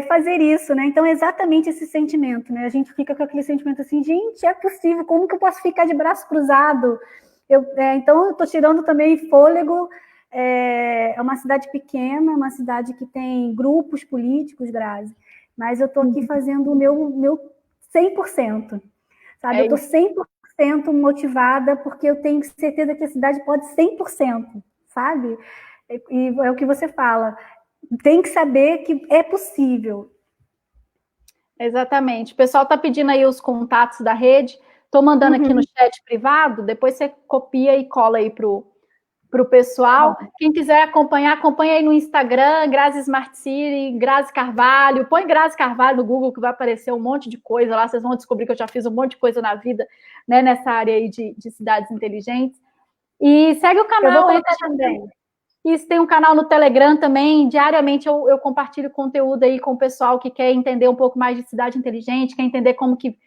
fazer isso, né? Então, é exatamente esse sentimento, né? A gente fica com aquele sentimento assim, gente, é possível, como que eu posso ficar de braço cruzado? Então, eu estou tirando também fôlego. É uma cidade pequena, uma cidade que tem grupos políticos, Grazi, mas eu estou aqui fazendo o meu 100%, sabe? Eu estou 100% motivada porque eu tenho certeza que a cidade pode 100%, sabe? E é o que você fala, tem que saber que é possível. Exatamente. O pessoal está pedindo aí os contatos da rede. Estou mandando aqui no chat privado, depois você copia e cola aí para o pessoal. Quem quiser acompanha aí no Instagram, Grazi Smart City, Grazi Carvalho. Põe Grazi Carvalho no Google que vai aparecer um monte de coisa lá. Vocês vão descobrir que eu já fiz um monte de coisa na vida, né, nessa área aí de cidades inteligentes. E segue o canal. Eu vou colocar também. Isso, tem um canal no Telegram também. Diariamente eu compartilho conteúdo aí com o pessoal que quer entender um pouco mais de cidade inteligente, quer entender como que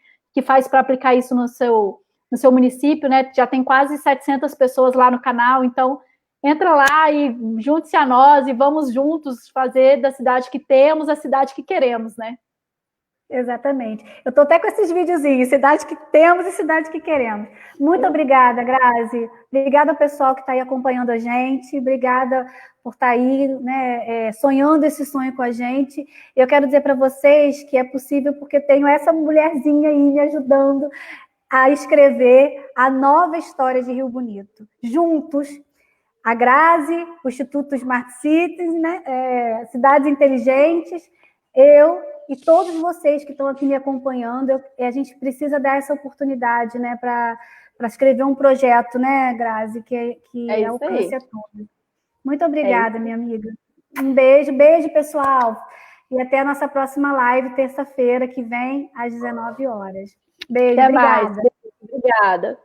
faz para aplicar isso no seu município, né? Já tem quase 700 pessoas lá no canal, então entra lá e junte-se a nós e vamos juntos fazer da cidade que temos a cidade que queremos, né? Exatamente. Eu estou até com esses videozinhos, cidade que temos e cidade que queremos. Muito obrigada, Grazi. Obrigada ao pessoal que está aí acompanhando a gente. Obrigada por estar aí, né, sonhando esse sonho com a gente. Eu quero dizer para vocês que é possível porque tenho essa mulherzinha aí me ajudando a escrever a nova história de Rio Bonito. Juntos, a Grazi, o Instituto Smart Cities, né, Cidades Inteligentes, eu e todos vocês que estão aqui me acompanhando, a gente precisa dar essa oportunidade, né, para escrever um projeto, né, Grazi, que alcance a todos. Muito obrigada, minha amiga. Um beijo, pessoal. E até a nossa próxima live, terça-feira que vem, às 19 horas. Beijo, até obrigada. Mais. Obrigada.